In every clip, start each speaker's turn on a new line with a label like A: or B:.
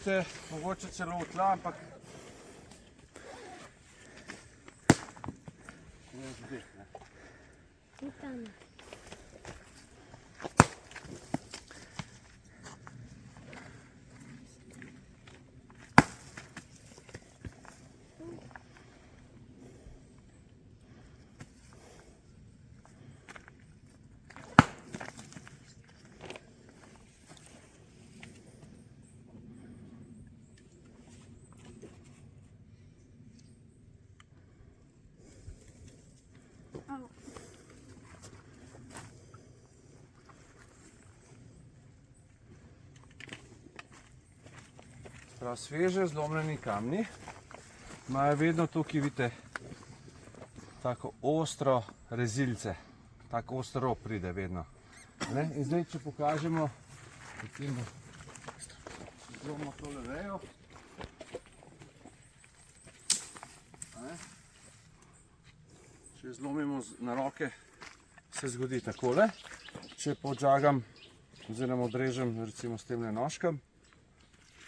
A: boste mogoče celo v tla, ampak ne zbih, ne.
B: In tam.
A: Prav sveže zlomljeni kamni imajo vedno tukaj, vidite, tako ostro rezilce, tako ostro rob pride vedno. Ne? In zdaj, če pokažemo, recimo, zlomimo tole vejo. Ne? Če zlomimo na roke, se zgodi takole. Če podžagam oziroma odrežem recimo s temle nožkam,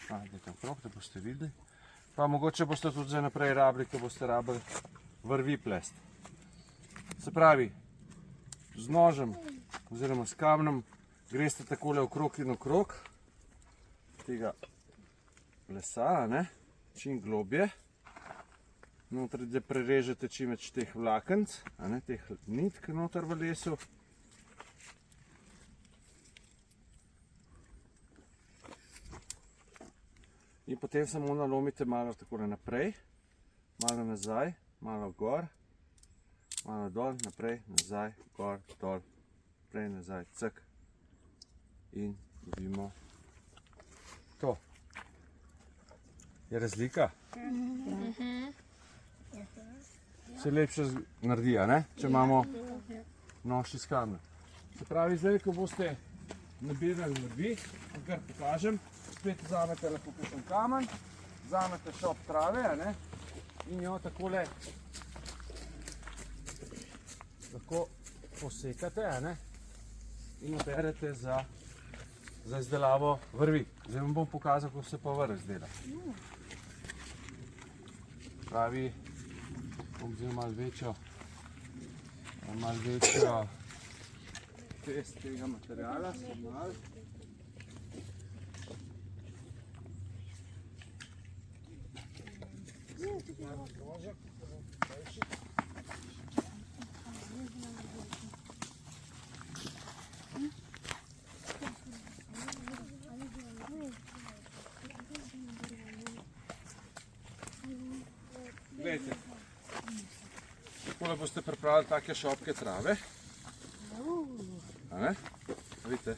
A: nekaj okrog, da boste videli. Pa mogoče boste tudi zdaj naprej rabili, ko boste rabili vrvi plest. Se pravi, z nožem oziroma s kamnom greste takole okrog in okrog tega lesa, ne? Čim globje. Notri, da prerežete čim več teh vlakenc, teh nitk noter v lesu. In potem samo nalomite malo takole naprej, malo nazaj, malo gor, malo dol, naprej, nazaj, gor, dol, naprej, nazaj, cek. In dobimo to. Je razlika? Se lepše naredi, ne? Če imamo nož iz kamna. Se pravi, zdaj, ko boste nabirali vrvi, kar pokažem, spet vzamete lepo kakšen kamen, vzamete šop trave, ne? In jo takole lahko posekate, ne? In operete za izdelavo vrvi. Zdaj vam bom pokazal, kako se pa vrv izdela. Pravi, bom vzel malo večjo test tega materijala, malo. Glejte, takole boste pripravili take šopke trave. Vidite,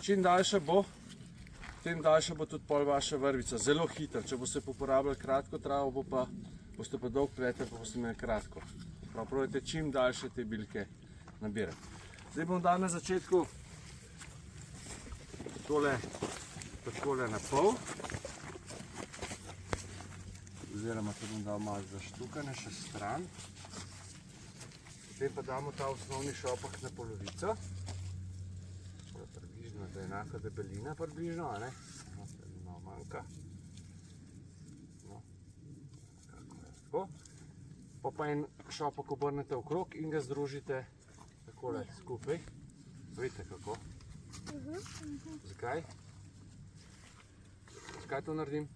A: čim daljša bo, tem daljša bo tudi pol vaša vrvica, zelo hitra. Če boste uporabljali kratko travo, boste pa dolg pletel, pa boste imeli kratko. Probajte čim daljše te bilke nabirati. Zdaj bom dal na začetku tole takole na pol. Oziroma to bom dal malo zaštukane še stran. Potem pa damo ta osnovni šopek na polovico. Približno, da je enaka debelina približno, a ne? Malo manjka. Tako. Pa en šopek obrnete okrog in ga združite takole skupaj. Vidite kako? Zakaj? Zakaj to naredim?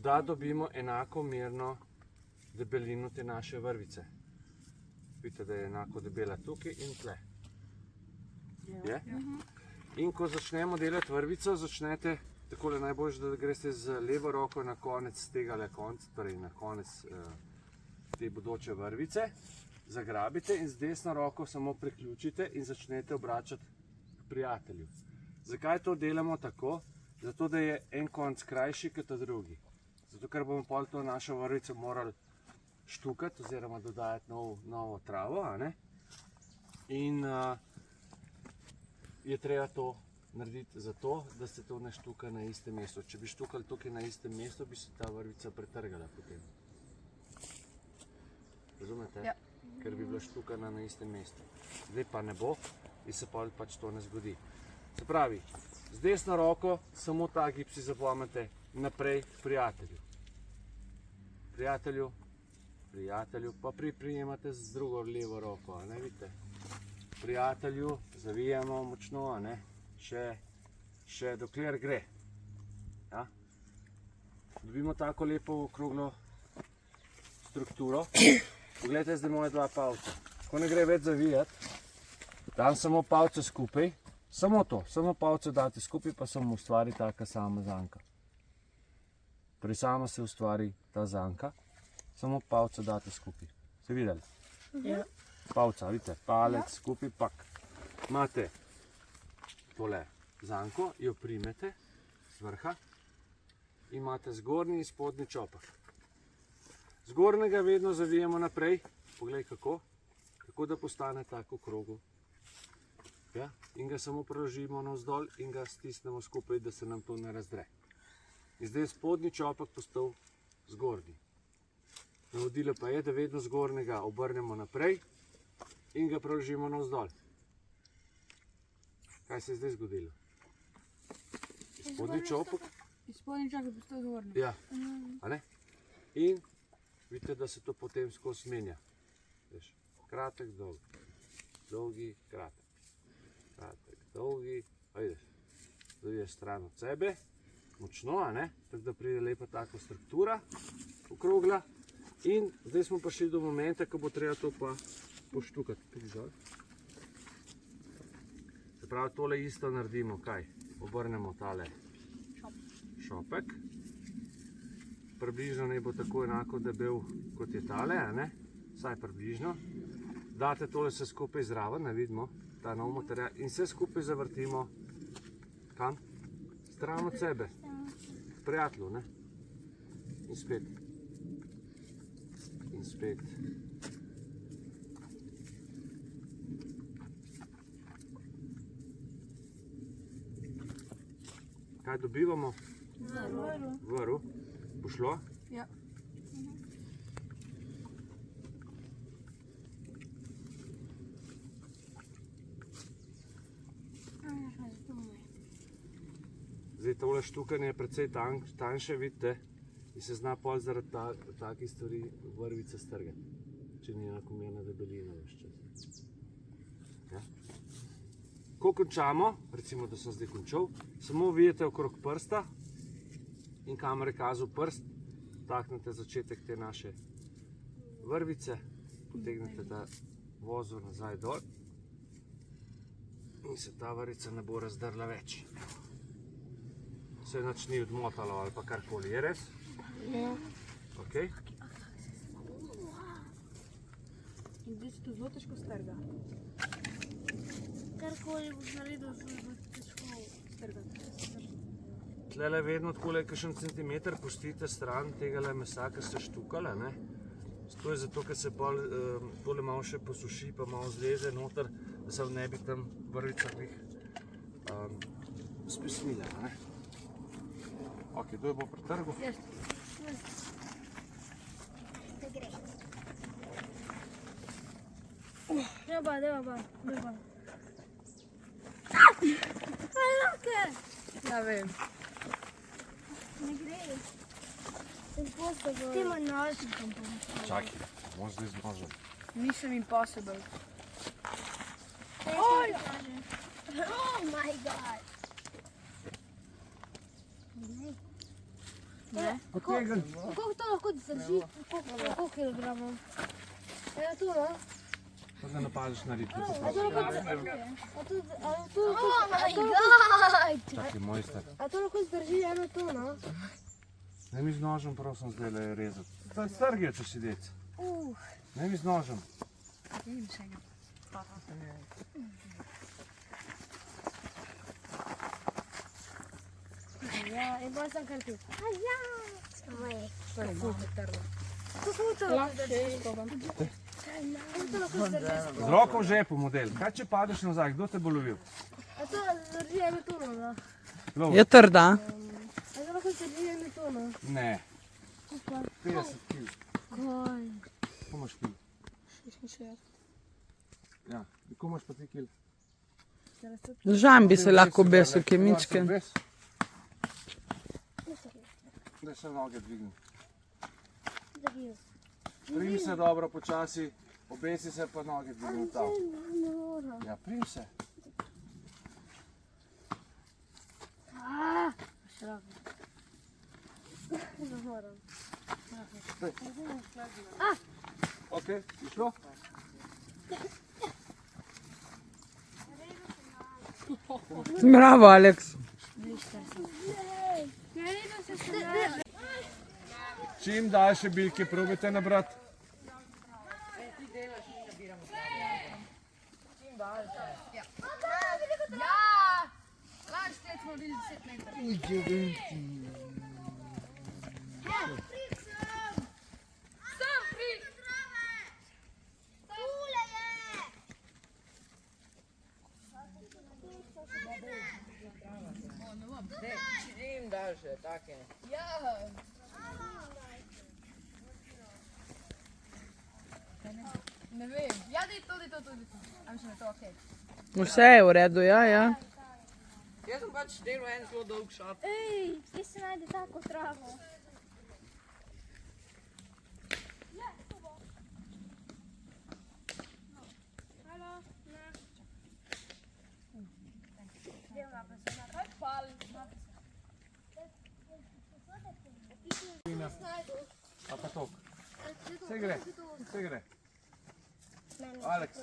A: Da dobimo enakomerno debelino te naše vrvice. Vidite, da je enako debela tukaj in tle. Je? In ko začnemo delati vrvico, začnete takole najboljše, da greste z levo roko na konec tega konca, torej na konec te bodoče vrvice, zagrabite in z desno roko samo priključite in začnete obračati k prijatelju. Zakaj to delamo tako? Zato, da je en konc krajši kot ta drugi. Zato, ker bomo pol to našo vrvico morali štukati oziroma dodajati novo travo, a ne? In je treba to narediti zato, da se to ne štuka na istem mestu. Če bi štukali tukaj na istem mestu, bi se ta vrvica pretrgala potem. Razumete? Ja. Ker bi bila štukana na istem mestu. Zdaj pa ne bo in se pač to ne zgodi. Se pravi, z desno roko samo ta gib si zapomnite naprej k prijatelju. Prijatelju, pa prijemate z drugo levo roko, a ne vidite? Prijatelju, zavijamo močno, a ne? Še dokler gre. Ja? Dobimo tako lepo okroglo strukturo. Poglejte zdaj moje dva palca. Ko ne gre več zavijati, dam samo palce skupaj, samo to, samo palce date skupaj, pa se mu ustvari taka sama zanka. Torej sama se ustvari ta zanka, samo palce date skupaj. Ste videli?
C: Ja.
A: Palca, vidite, palec skupaj, pak. Imate tole zanko, jo primete z vrha in imate zgornji in spodnji čopek. Zgornjega vedno zavijemo naprej, poglej kako da postane tako krogu. Ja? In ga samo preložimo navzdol in ga stisnemo skupaj, da se nam to ne razdre. In zdaj je spodnji čopek postal zgornji. Navodilo pa je, da vedno zgornjega obrnemo naprej in ga preložimo navzdol. Kaj se je zdaj zgodilo? Spodnji čopek.
C: Spodnji čopek je postal zgornji.
A: Ja, a ne? In vidite, da se to potem skozi menja. Veš, kratek, dolgi, dolgi, kratek, kratek, dolgi, a vidiš, zaviješ stran od sebe, močno, a ne, tako da pride lepa taka struktura, okrogla, in zdaj smo prišli do momenta, ko bo treba to pa poštukati. Se pravi, tole isto naredimo, kaj? Obrnemo tale šopek, približno naj bo tako enako debel kot je tale, a ne? Vsaj približno. Date tole se skupaj zraven, ne vidimo, ta nov material, in vse skupaj zavrtimo. Kam? Stran od sebe. K prijatelju, ne? In spet. In spet. Kaj dobivamo? Vrv. Bo šlo?
C: Ja.
A: Zdaj tole štukanje je precej tanjše, vidite, in se zna pol zaradi takih stvari vrvica strgati, če ni enakomerna debelina ves čas. Ja. Ko končamo, recimo, da sem zdaj končal, samo vijete okrog prsta in kamor je kazal prst, taknete začetek te naše vrvice, potegnete ta vozor nazaj dol in se ta vrvica ne bo razdrla več. Se nič ni odmotalo ali pa karkoli, je res?
B: Ja.
A: Ok.
C: In zdaj se to zelo težko strga.
B: Karkoli boš naredil, se bo težko
C: Strgati.
A: Tlele vedno takole kakšen centimeter pustite stran tegale mesa, ker ste štukali, ne? To je zato, ker se pol tole malo še posuši, pa malo zleze noter, da se ne bi tam vrvica spesnila, ne? Ok, to je bo pri trgu.
B: Deva.
C: Ja vem.
B: Ne gre. Ti ima nožnikom pomoč.
A: Čakaj, bomo zdaj z nožem.
C: Mission impossible.
B: Oh my god.
C: Ne?
A: Potegn.
B: Koliko to lahko zdrži? Koliko kilogramov? Evo tu, no?
A: Pa da napadaš na rit.
B: Oh my god!
A: Čakaj, mojster.
B: A to lahko zdrži eno tu, no?
A: Ne mi z nožem prosim zdaj rezati. Strgijo, če si dec. Ne mi z nožem.
C: Vidim še ga.
B: Ja, in pa sem kar tu. Aja!
C: To je ful potrlo.
B: Kako to lahko zdrži? To lahko zdrži?
A: Z roko v žepu model. Kaj če padeš nazaj, kdo te bo lovil?
B: A to zdrži eno tu, no?
A: Lovi.
D: Je trda.
B: A to lahko zdrži eno tu, no?
A: Ne.
B: Kako?
A: 50 kg.
B: Kaj?
A: Kako imaš kg? Ja. Kako imaš pa 3 kg?
D: Žambi se lahko besu, kemičke.
A: Da se noge dvigni. Prim se dobro počasi, obesi se pa noge dvigni. Ja, prim se. Ok, je šlo?
D: Bravo, Aleks.
A: Čim daljše bilke probajte nabrati.
C: Lansko let smo bili 10 metrov.
E: Čim daljše, take.
C: Ja. Ne vem. Ja, da je tudi to. A mislim, da je to okej.
D: Vse je v redu, ja.
E: Jaz sem pač delal en zelo dolg šop.
B: Ej, kje se najde tako travo?
A: A pa tok. Vse gre, vse gre. Aleks,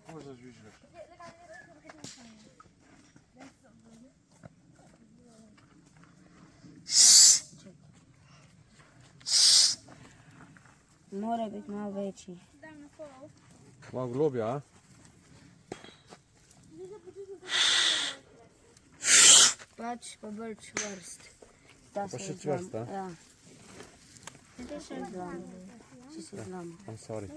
A: kako zažvižgaš?
F: Mora biti malo večji.
A: Malo globja, a?
F: Pač pa bolj čvrst.
A: Pa še čvrst, a?
F: Ja. Če se zlom.
A: I'm sorry.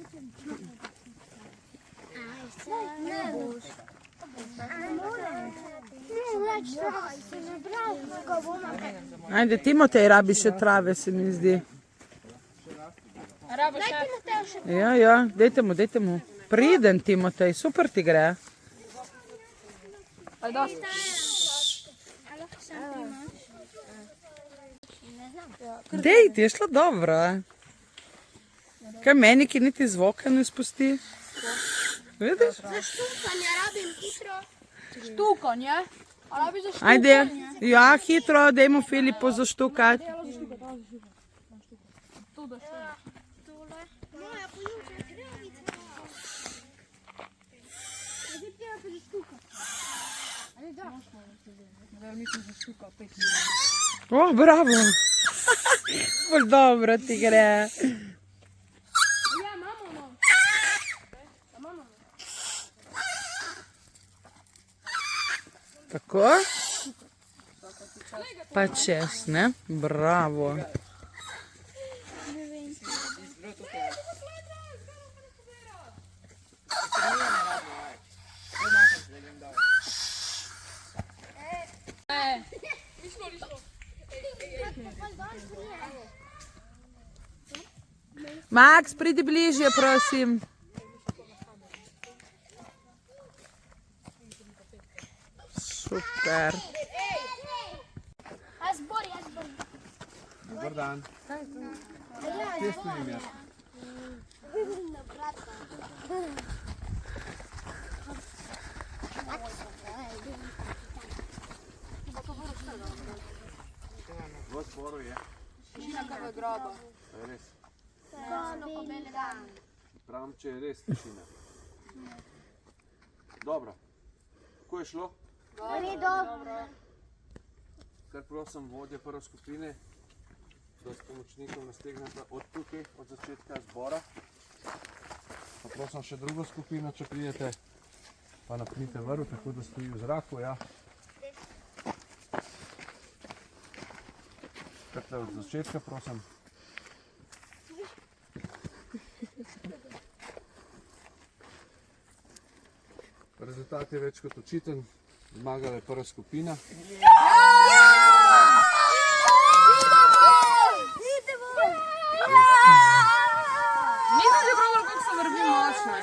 D: Ajde, Timotej rabi še trave, se mi zdi.
C: Rabo še.
D: Ja, dajte mu. Priden, Timotej, super ti gre. Dej, ti je šlo dobro. Kaj meni, ki niti zvoka ne spusti? Vidiš?
C: Štukanje? A rabi za štukanje?
D: Ajde, ja, hitro, dajmo Filipu zaštukati. O, bravo. Bolj dobro ti gre. Tako? Pa čez, ne? Bravo. Max, pridi bližje, prosim. Super.
A: Dobar dan. Kje stojim jaz? V zboru je.
C: Nekaj groba.
A: Je res. Pravim, če je res tišina. Dobro. Kako je šlo? Kar prosim vodje prve skupine, da s pomočnikom nastegnete od tukaj, od začetka zbora. Pa prosim še drugo skupino, če pridete, pa napnite vrv, tako da stoji v zraku, ja. Kar od začetka, prosim. Rezultat je več kot očiten, zmagala je prva skupina.
C: Nisem že probala, kako se vrbi močno.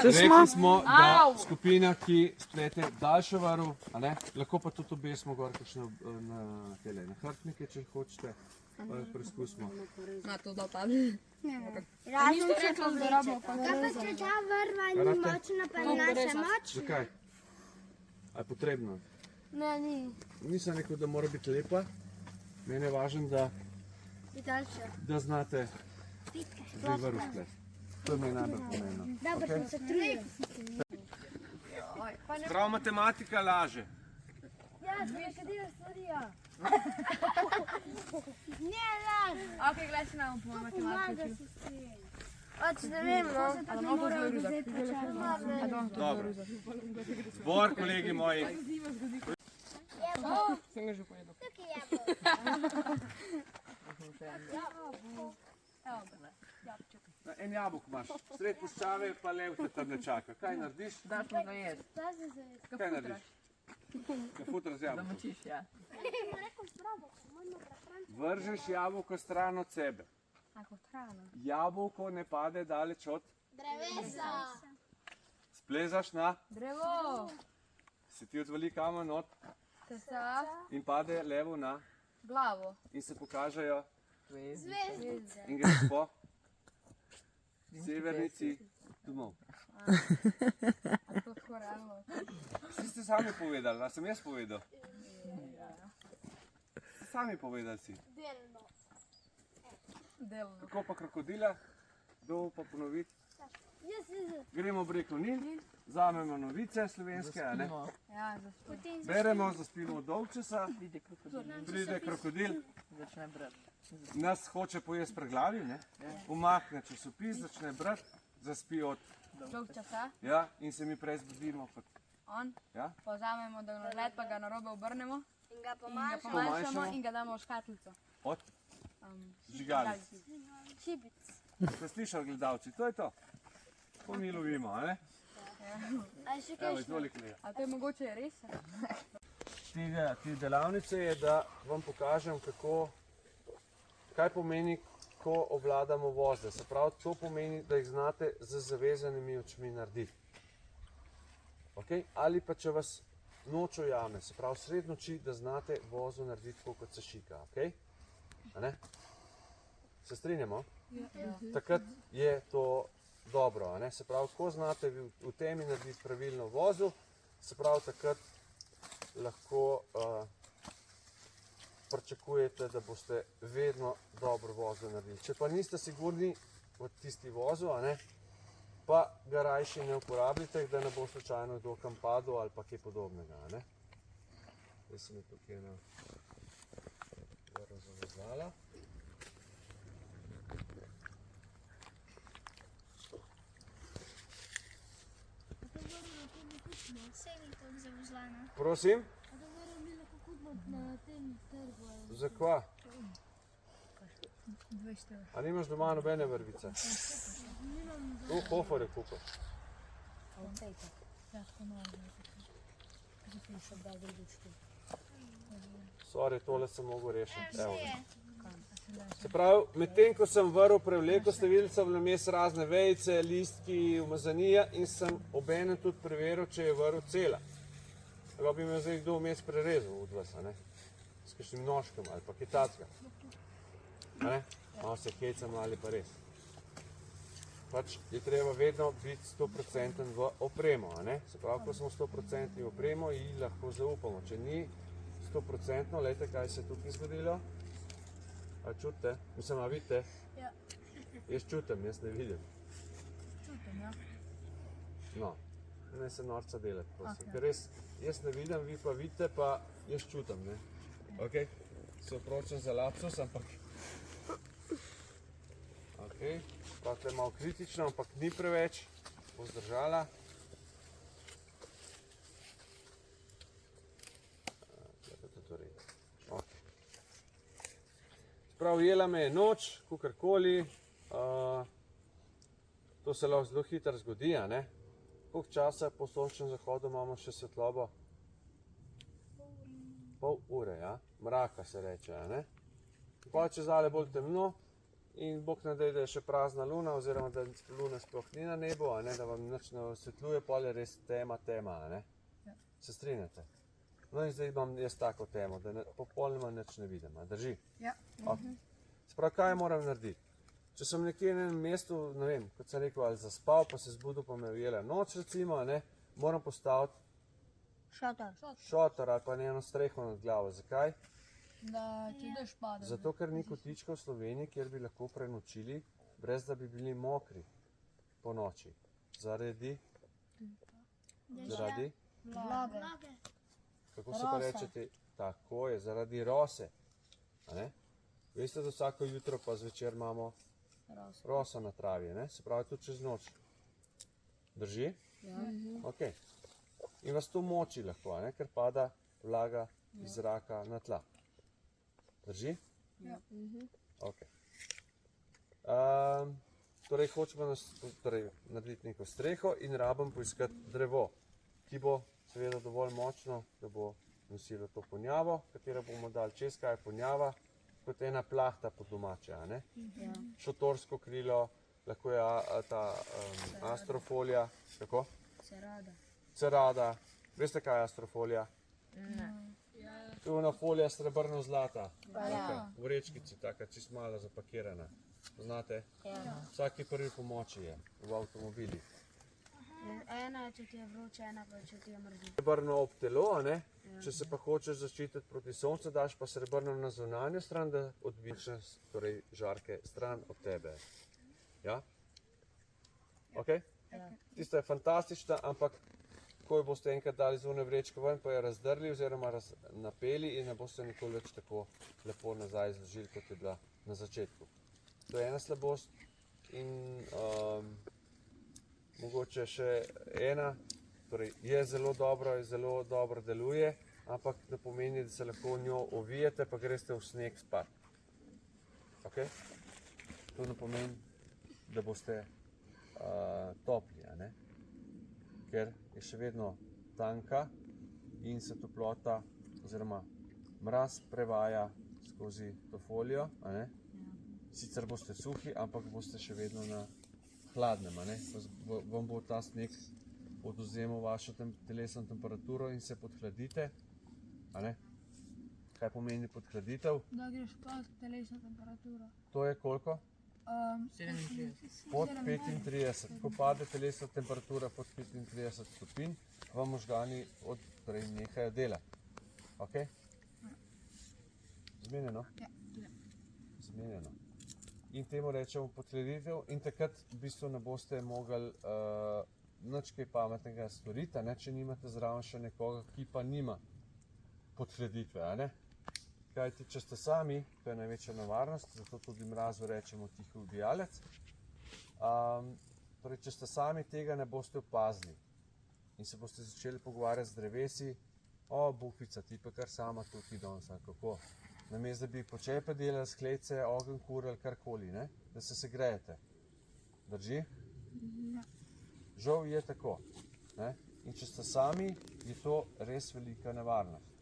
D: Se smo?
A: Rekli smo, da skupina, ki splete daljšo vrv, a ne, lahko pa tudi obesimo gor kakšne na tele nahrbtnike, če hočete, pa preizkusimo.
C: Na to da padne.
B: Razen če pa
C: Zarabo pa.
B: Kaj pa če ta vrva ni
A: Karate?
B: močna, pa je naša moč?
A: Zakaj? A je potrebno?
B: Ne, ni.
A: Nisem rekel, da mora biti lepa. Meni je važno,
B: Vitalče.
A: da znate dve vrv splet. To je meni najbolj pomembno.
B: Dobro, sem se trudil.
A: Prav matematika laže.
B: Ja, sem nekatera stvarija. Ne, laž.
C: Ok, gledaj si nam po matematiki.
B: Pač ne vem, no.
C: Ali mogo to ruzati?
A: Dobro. Zbor, kolegi moji.
C: Sem ga že pojedel.
B: Tukaj je.
A: En jabolk imaš, sred puščave pa lev te tam ne čaka. Kaj narediš?
E: Daš mu ga jesti,
A: Kaj narediš? Ga futra z jabolkom.
E: močiš, ja.
A: Vržeš jabolko stran od sebe.
C: Ako hrana.
A: Jabolko ne pade daleč od.
B: Drevesa.
A: Splezaš na,
C: Drevo.
A: se ti odvali kamen od
C: Tesa.
A: in pade levo na
C: Glavo.
A: in se pokažejo
B: Zvezdice.
A: in greš po severnici domov.
C: A to tako realno.
A: Vsi ste sami povedali, a sem jaz povedal? Ste sami povedali si.
C: Delno.
A: Kako pa krokodila? Kdo pa ponoviti?
B: Jaz.
A: Gremo v reko Nil, vzamemo novice slovenske, a ne?
C: Ja, za spod.
A: Beremo, zaspimo dolg časa,
E: Pride krokodil,
A: pride krokodil,
E: začne brati.
A: nas hoče pojesti preglavi, ne? Umakne časopis, začne brati, zaspi od,
C: Dolg časa.
A: ja, in se mi prej zbudimo kot,
C: On.
A: ja?
C: Povzamemo daljnogled, pa ga narobe obrnemo.
B: In ga
C: In ga
B: pomažem.
C: pomanjšamo in ga damo v škatlico.
A: Od žigalic.
B: Šibic.
A: Ste slišali, gledalci, to je to. To mi lovimo, a ne?
B: A še
A: Evo,
B: kaj?
A: izvoli kolega.
C: A to je mogoče res?
A: Te delavnice je, da vam pokažem, kaj pomeni, ko obvladamo vozle. Se pravi, to pomeni, da jih znate z zavezanimi očmi narediti. Okay? Ali pa če vas noč ujame, se pravi sred noči, da znate vozu narediti tako, kot se šika. Okay? A ne? Se strinjamo? Takrat je to dobro. A ne? Se pravi, ko znate v temi narediti pravilno vozu, se pravi, takrat lahko pričakujete, da boste vedno dobro vozo naredili. Če pa niste sigurni v tisti vozu, a ne, pa ga rajši ne uporabljate, da ne bo slučajno kdo kam padel ali pa kaj podobnega. A ne. Zdaj se mi tukaj ena vrv zavezala. Prosim? Zakva? A nimaš doma nobene vrvice? Tu hofore kupaš. Sorry, tole sem mogel rešiti. Evo. Se pravi, medtem ko sem vrv prevlekel, ste videli, so bile vmes razne vejice, listki, umazanija in sem obenem tudi preveril, če je vrv cela. Lahko bi me zdaj kdo vmes prerezal od vas, a ne? S kakšnim nožkom ali pa kaj takega. A ne? Malo se hecamo ali pa res. Pač je treba vedno biti 100% v opremo, a ne? Se pravi, ko smo 100% v opremo, ji lahko zaupamo. Če ni 100%, glejte, kaj se je tukaj zgodilo. A čutite? Mislim, a vidite?
C: Ja.
A: Jaz čutim, jaz ne vidim.
C: Čutim, ja.
A: No, ne se norca delati, prosim. Ker res, jaz ne vidim, vi pa vidite, pa jaz čutim, ne? Ok, se opročam za lapsus, ampak... Ok, pa je malo kritično, ampak ni preveč, bo zdržala. Prav, jela me je noč, kakorkoli, to se lahko zelo hitro zgodi, a ne? Koliko časa po sončnem zahodu imamo še svetlobo? Pol ure, ja? Mraka se reče, a ne? Pa če zdaj bolj temno in Bog ne daj, da je še prazna luna, oziroma da luna sploh ni na nebu, a ne, da vam nič ne osvetljuje, pol je res tema, a ne? Se strinjate? No in zdaj imam jaz tako temo, da popolnoma nič ne vidim, a drži?
C: Ja.
A: Okay. Sprav, kaj moram narediti? Če sem nekje na enem mestu, ne vem, kot sem rekel, ali zaspal, pa se zbudil, pa me je ujela noč, recimo, a ne, moram postaviti šotor ali pa eno streho nad glavo. Zakaj?
C: Da ti dež pade.
A: Zato, ker ni kotička v Sloveniji, kjer bi lahko prenočili, brez da bi bili mokri po noči. Zaradi?
B: Vlage.
A: Kako se pa rečete? Tako je, zaradi rose. A ne? Veste, da vsako jutro pa zvečer imamo roso na travi, ne? Se pravi tudi čez noč. Drži?
F: Ja.
A: Ok. In vas to moči lahko, a ne? Ker pada vlaga iz zraka na tla. Drži?
C: Ja.
A: Ok. Torej, hočemo narediti neko streho in rabim poiskati drevo, ki bo seveda dovolj močno, da bo nosilo to ponjavo, katero bomo dali čez, kaj je ponjava, kot ena plahta po domače, a ne?
F: Ja.
A: Šotorsko krilo, lahko je ta astrofolija, kako? Cerada. Veste, kaj je astrofolija?
F: Ne.
A: To je ona folija srebrno-zlata.
C: Ja.
A: V vrečkici, taka čist malo zapakirana. Poznate?
F: Ja.
A: Vsaki prvi pomoči je v avtomobilih.
F: Ena je, če ti je vroče, ena pa če ti je mrzlo.
A: Srebrno ob telo, a ne? Če se pa hočeš zaščititi proti soncu, daš pa srebrno na zunanjo stran, da odbiš torej žarke stran od tebe. Ja? Ok?
F: Ja.
A: Tista je fantastična, ampak ko jo boste enkrat dali z one vrečke ven, pa jo razdrli oziroma napeli in ne boste nikoli več tako lepo nazaj zložili, kot je bila na začetku. To je ena slabost in mogoče še ena, torej je zelo dobro deluje, ampak ne pomeni, da se lahko v njo ovijete, pa greste v sneg spat. Ok? To ne pomeni, da boste topli, a ne? Ker je še vedno tanka in se toplota oziroma mraz prevaja skozi to folijo, a ne? Sicer boste suhi, ampak boste še vedno na hladnem, a ne? Vam bo ta sneg oduzemal vašo telesno temperaturo in se podhladite, a ne? Kaj pomeni podhladitev?
C: Da greš spat telesna temperatura.
A: To je koliko?
E: 37.
A: Pod 35. Ko pade telesna temperatura pod 35 stopinj, vam možgani torej nehajo delati. Ok? Zmenjeno?
C: Ja.
A: Zmenjeno. In temu rečemo podhladitev in takrat v bistvu ne boste mogli nič kaj pametnega storiti, a ne, če nimate zraven še nekoga, ki pa nima podhladitve, a ne? Kajti, če ste sami, to je največja nevarnost, zato tudi mrazu rečemo tihi ubijalec. Torej, če ste sami, tega ne boste opazili in se boste začeli pogovarjati z drevesi, o, bufica, ti pa kar sama tukaj danes, kako? Namesto da bi počepe delali, sklece, ogenj kurili, karkoli, ne? Da se segrejete. Drži? Žal je tako, ne? In če ste sami, je to res velika nevarnost.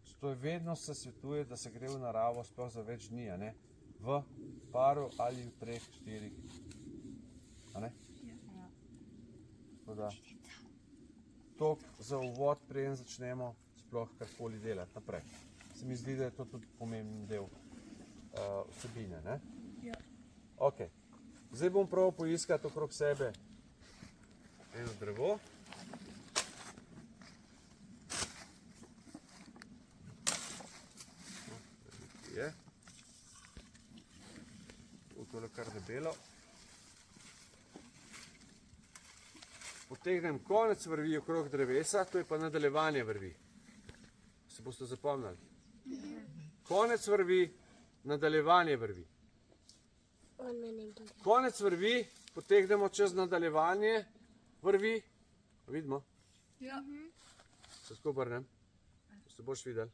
A: Zato je vedno se svetuje, da se gre v naravo sploh za več dni, a ne? V paru ali v 3, 4, a ne?
F: Ja.
A: Tako da, toliko za uvod, preden začnemo sploh karkoli delati naprej. Se mi zdi, da je to tudi pomemben del vsebine, ne?
C: Ja.
A: Ok, zdaj bom prav poiskati okrog sebe eno drevo. Je. Tole kar debelo. Potegnem konec vrvi okrog drevesa, to je pa nadaljevanje vrvi. Se boste zapomnili? Konec vrvi, nadaljevanje vrvi. Konec vrvi, potegnemo čez nadaljevanje vrvi. Vidimo?
C: Ja.
A: Se tako obrnem, se boš videl.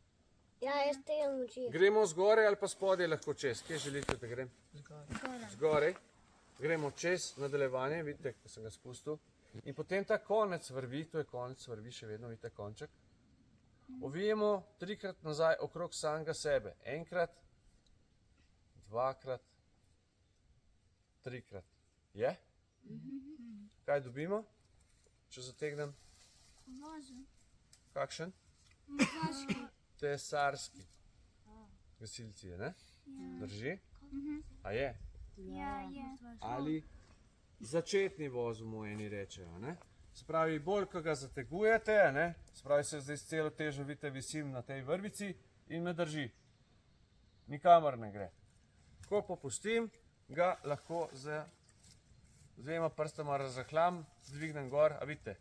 B: Ja, jaz tega moči.
A: Gremo zgoraj ali pa spodaj lahko čez. Kje želite, da grem? Zgoraj. Gremo čez nadaljevanje, vidite, ko sem ga spustil. In potem ta konec vrvi, to je konec vrvi, še vedno vidite konček. Ovijemo 3-krat nazaj okrog samega sebe. 1-krat, 2-krat, trikrat. Je? Kaj dobimo, če zategnem? Kakšen? Tesarski. Gasilci je, ne? Drži? A je? Ali začetni voz mu eni rečejo, ne? Se pravi, bolj, ko ga zategujete, ne? Se pravi, se zdaj s celo težo vidite, visim na tej vrvici in me drži. Nikamor ne gre. Ko popustim, ga lahko z dvema prstoma razrahljam, dvignem gor, a vidite,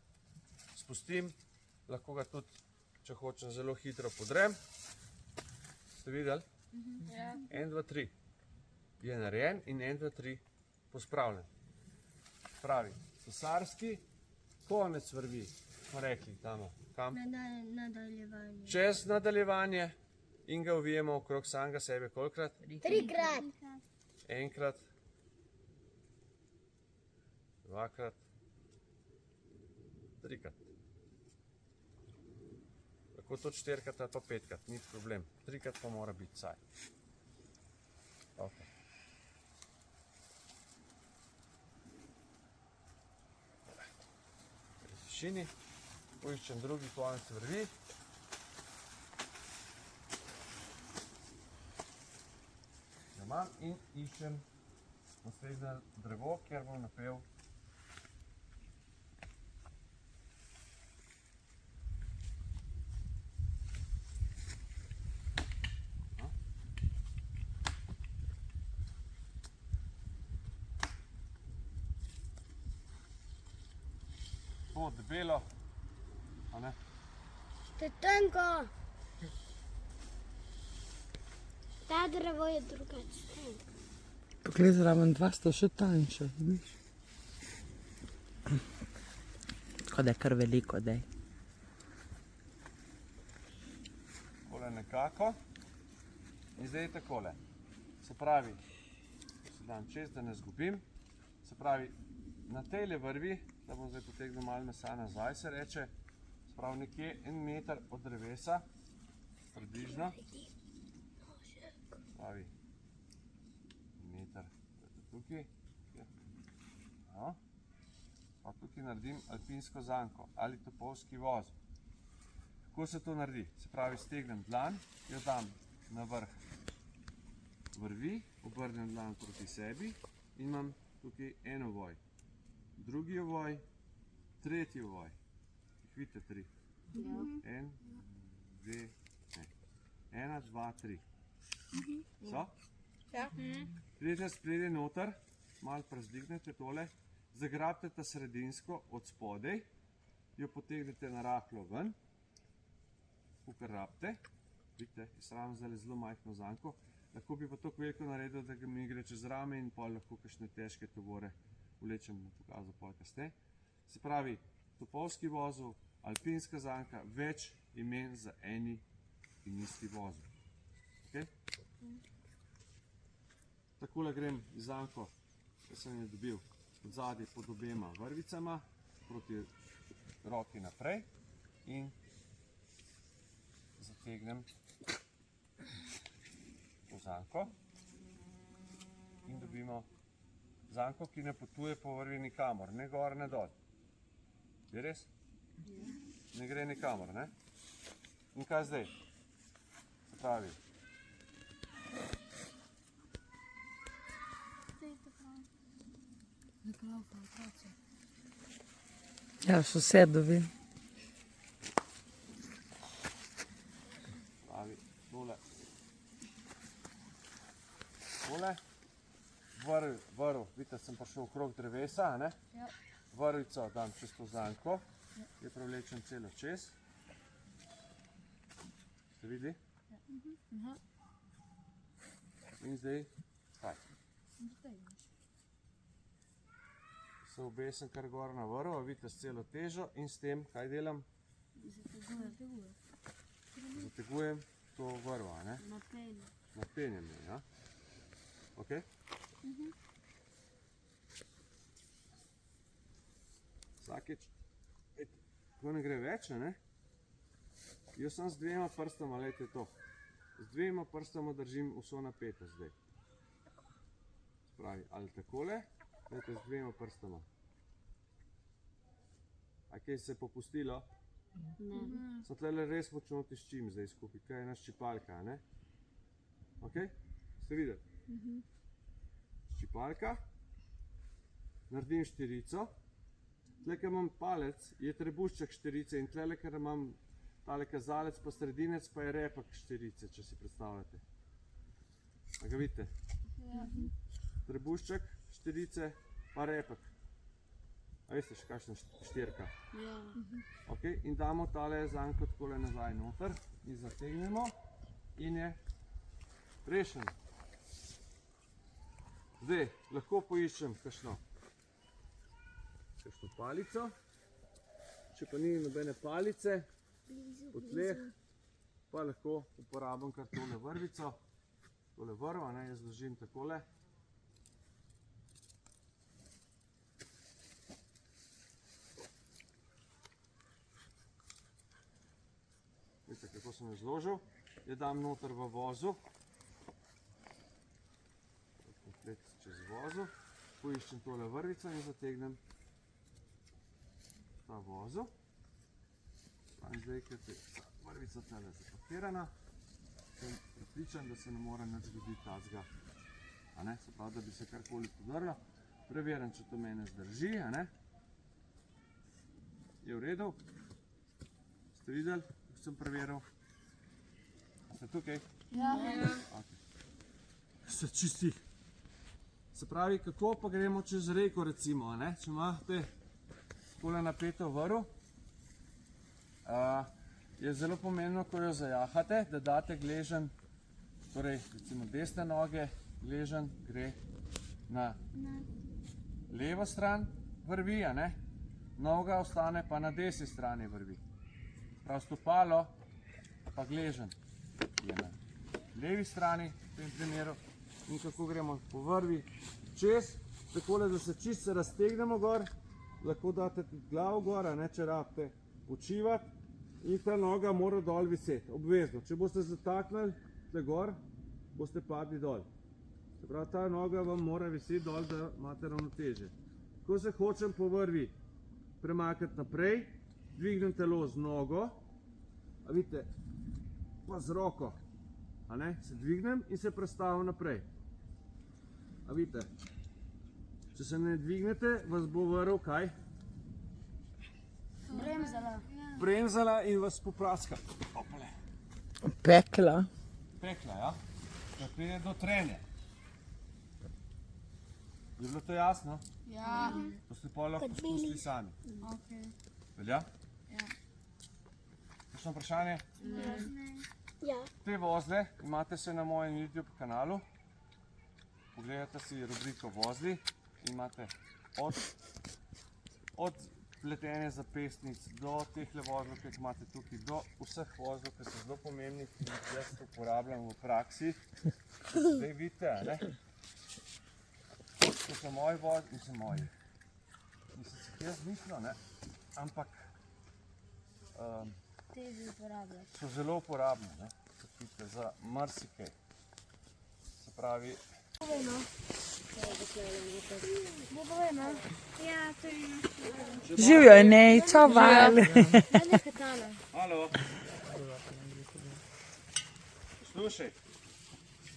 A: spustim, lahko ga tudi, če hočem, zelo hitro podrem. Ste videli? 1, 2, 3 je narejen in 1, 2, 3 pospravljen. Pravi, tesarski, konec vrvi, smo rekli tam, kam?
F: Nadaljevanje.
A: Čez nadaljevanje in ga ovijemo okrog samega sebe kolikrat?
B: 3-krat.
A: Enkrat, dvakrat, trikrat. Lahko tudi 4krat ali pa 5krat, ni problem. 3krat pa mora biti vsaj. Okay. V višini, poiščem drugi konec vrvi. Imam in iščem naslednje drevo, kjer bom napel to debelo, a ne?
B: To je tanko. Ta drevo je drugače.
D: Poglej, zraven dva sta še tanjša, vidiš? Tako da je kar veliko, daj.
A: Takole nekako. In zdaj je takole. Se pravi, se dam čez, da ne zgubim. Se pravi, na tejle vrvi, da bom zdaj potegnil malo mesa nazaj, se reče, se pravi nekje 1 meter od drevesa, približno. Pravi, meter, tukaj, no. Pa tukaj naredim alpinsko zanko ali topovski voz. Kako se to naredi? Se pravi, stegnem dlan, jo dam na vrh vrvi, obrnem dlan proti sebi in imam tukaj en ovoj, drugi ovoj, tretji ovoj. Jih vidite 3? 1, 2, 1, 2, 3. So?
C: Ja.
A: Pridete spredje noter, malo prezdignete tole, zagrabite ta sredinsko od spodaj, jo potegnete na rahlo ven, kakor rabite, vidite, jaz rabim zdaj zelo majhno zanko, lahko bi pa toliko veliko naredil, da mi gre čez rame in pol lahko kakšne težke tovore vlečem, bom pokazal pol kasneje. Se pravi, topovski vozu, alpinska zanka, več imen za eni in isti vozu. Okay? Takole grem zanko, ki sem jo dobil od zadaj pod obema vrvicama, proti roki naprej in zategnem to zanko in dobimo zanko, ki ne potuje po vrvi nikamor, ne gor, ne dol. Je res? Ne gre nikamor, ne? In kaj zdaj? Se pravi,
D: Ja, sosedovi.
A: pravi, tole, vrv, vidite, sem prišel okrog drevesa, ne? Vrvico dam čez to zanko, jo prevlečem celo čez. Ste videli? In zdaj, kaj? Se obesim kar gor na vrv, a vidite, s celo težo in s tem, kaj delam? Zategujem to vrvo, ne? Napenjem jo, ja? Ok? Vsakeč, ko ne gre več, ne? Jaz sem z dvema prstoma, gledajte to, z dvema prstoma držim vso napetost zdaj. Pravi, ali takole, dajte z dvema prstama. A kaj se je popustilo?
F: Ne.
A: Sem tlele res močno tiščim zdaj skupaj, kaj je ena ščipalka, a ne? Ok? Ste videli? Ščipalka, naredim štirico, tle, ker imam palec, je trebušček štirice in tle, ker imam tale kazalec pa sredinec, pa je repek štirice, če si predstavljate. A ga vidite? Trebušček, štirice, pa repek. A veste še kakšna štirka?
F: Ja.
A: Ok, in damo tale zanko takole nazaj noter in zategnemo in je rešen. Zdaj, lahko poiščem kakšno palico, če pa ni nobene palice, po tleh, pa lahko uporabim kar tole vrvico, tole vrvo, jaz držim takole. Vidite, kako sem jo zložil, jo dam noter v vozu, komplet čez vozu, poiščem tole vrvico in zategnem ta vozu. In zdaj, ker je vrvica tale zapakirana, sem pripričan, da se ne more nič zgoditi tacga. Se pravi, da bi se karkoli podrlo. Preverjam, če to mene zdrži, je v redu. Ste videli, kako sem preveril? Ste tukaj?
B: Ja.
A: Se čisti. Se pravi, kako pa gremo čez reko recimo, če imate takole napeto vrv, je zelo pomembno, ko jo zajahate, da date gleženj, torej recimo desne noge, gleženj gre na levo stran vrvi, noga ostane pa na desni strani vrvi. Prav stopalo pa gleženj je na levi strani v tem primeru in kako gremo po vrvi čez, takole, da se čisto raztegnemo gor, lahko date tudi glavo gor, če rabite počivati in ta noga mora dol viseti, obvezno. Če boste zataknili tle gor, boste padli dol. Se pravi, ta noga vam mora viseti dol, da imate ravnotežje. Ko se hočem po vrvi premakniti naprej, dvignem telo z nogo, a vidite, pa z roko, se dvignem in se prestavim naprej. A vidite, če se ne dvignete, vas bo vrv kaj?
F: Bremzala.
A: Bremzala in vas popraska.
D: Pekla.
A: Pekla, ja. Da pride do trenja. Je bilo to jasno?
C: Ja.
A: To ste pa lahko poskusili sami.
C: Ok.
A: Velja?
C: Ja.
A: Kakšno vprašanje?
B: Ja.
A: Te vozle imate se na mojem YouTube kanalu. Pogledajte si rubriko vozli in imate od pletenja zapestnic do teh vozlov, ki jih imate tukaj, do vseh vozlov, ki so zelo pomembni, ki jih jaz uporabljam v praksi. Zdaj vidite, to so moji vozli, niso moji. Nisem si jaz mislil, ampak
F: Teži uporabljaš.
A: so zelo uporabni, za marsikaj. Se pravi,
B: Ja, to je
D: Živijo je nej, čaval.
A: halo. Slušaj,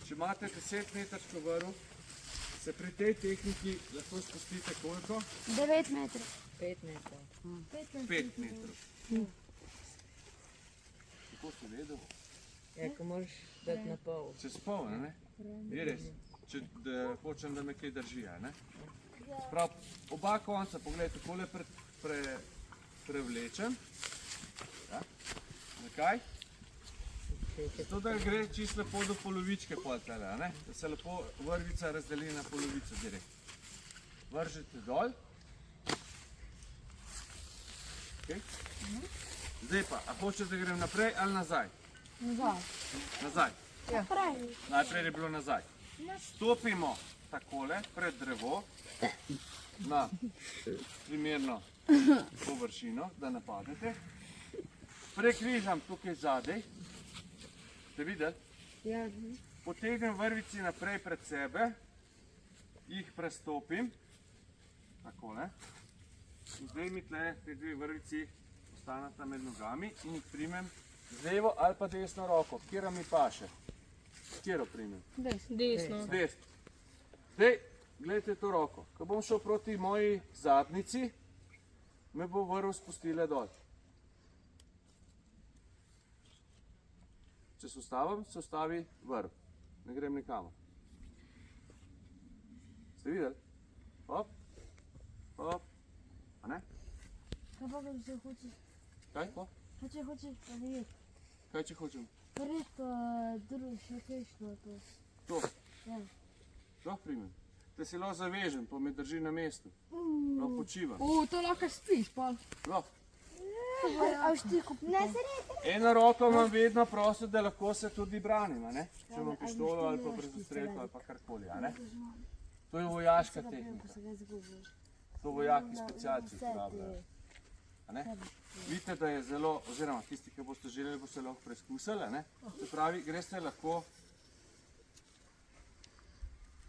A: če imate 10 metrsko vrv, se pri tej tehniki lahko spustite koliko?
F: 9 metrov.
E: 5 metrov.
A: 5 metrov. Kako si vedel?
E: Ja, ko moraš dati na pol.
A: Čez pol, Je res. Če hočem, da me kaj drži, Prav, oba konca, pogledaj, takole prevlečem. Zakaj? Zato, da gre čisto lepo do polovičke pol tele, da se lepo vrvica razdeli na polovico direkt. Vržite dol. Zdaj pa, a hočete, da grem naprej ali nazaj? Nazaj. Najprej je bilo nazaj. Stopimo takole pred drevo na primerno površino, da napadete. Prekrižam tukaj zadaj. Ste videli?
F: Ja.
A: Potegnem vrvici naprej pred sebe jih prestopim, takole, in zdaj mi tle te dve vrvici ostaneta med nogami in jih primem z levo ali pa desno roko, kjera mi paše. Kjero primem?
C: Desno.
A: Z desno. Zdaj, gledajte to roko. Ko bom šel proti moji zadnici, me bo vrv spustila dol. Če se ustavim, se ustavi vrv. Ne grem nikamor. Ste videli? Hop, hop, a ne?
B: Kaj pa, če se hoče?
A: Kaj? Po?
B: Pa če hoče, pa ne vem.
A: Kaj če hočem?
B: Pa res pa drugo še kajšno to.
A: To.
B: Ja.
A: Lahko primem. Da se lahko zavežem, pa me drži na mestu. Lahko počivam.
C: To lahko spiš, pa.
A: Lahko.
B: A v štiku. Ne, se ne.
A: Eno roko imam vedno prosto, da lahko se tudi branim, a ne? Če imam pištolo ali pa brzostrelko ali pa karkoli, a ne? To je vojaška tehnika. To vojaki specialci uporabljajo. A ne? Vidite, da je zelo, oziroma tisti, ki boste želeli, boste lahko preizkusili, a ne? Se pravi, greste lahko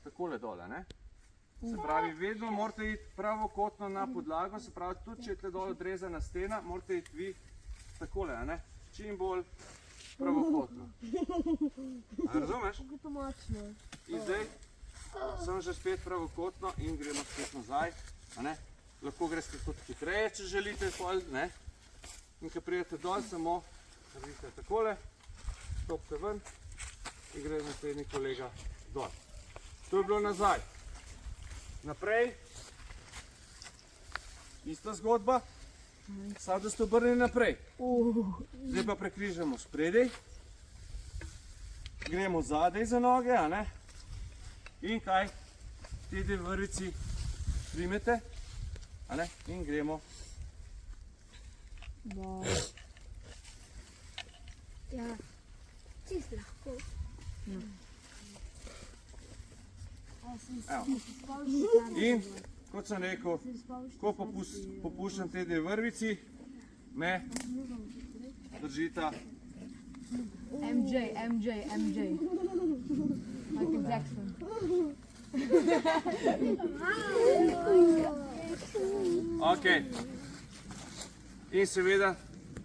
A: takole dole, ne? Se pravi, vedno morate iti pravokotno na podlago, se pravi, tudi če je tle dol odrezana stena, morate iti vi takole, a ne? Čim bolj pravokotno. A razumeš?
B: Kako to močno.
A: In zdaj sem že spet pravokotno in gremo spet nazaj, a ne? Lahko greste tudi hitreje, če želite, ne? In ko pridete dol, samo naredite takole, stopite ven in gre naslednji kolega dol. To je bilo nazaj. Naprej, ista zgodba, samo da ste obrnili naprej. Zdaj pa prekrižamo spredaj, gremo zadaj za noge, a ne? In kaj? Te dve vrvici primete, a ne? In gremo.
B: Ja, čist lahko.
A: Evo. In, kot sem rekel, ko popuščam te dve vrvici, me držita.
C: MJ. Michael Jackson.
A: Ok. In seveda,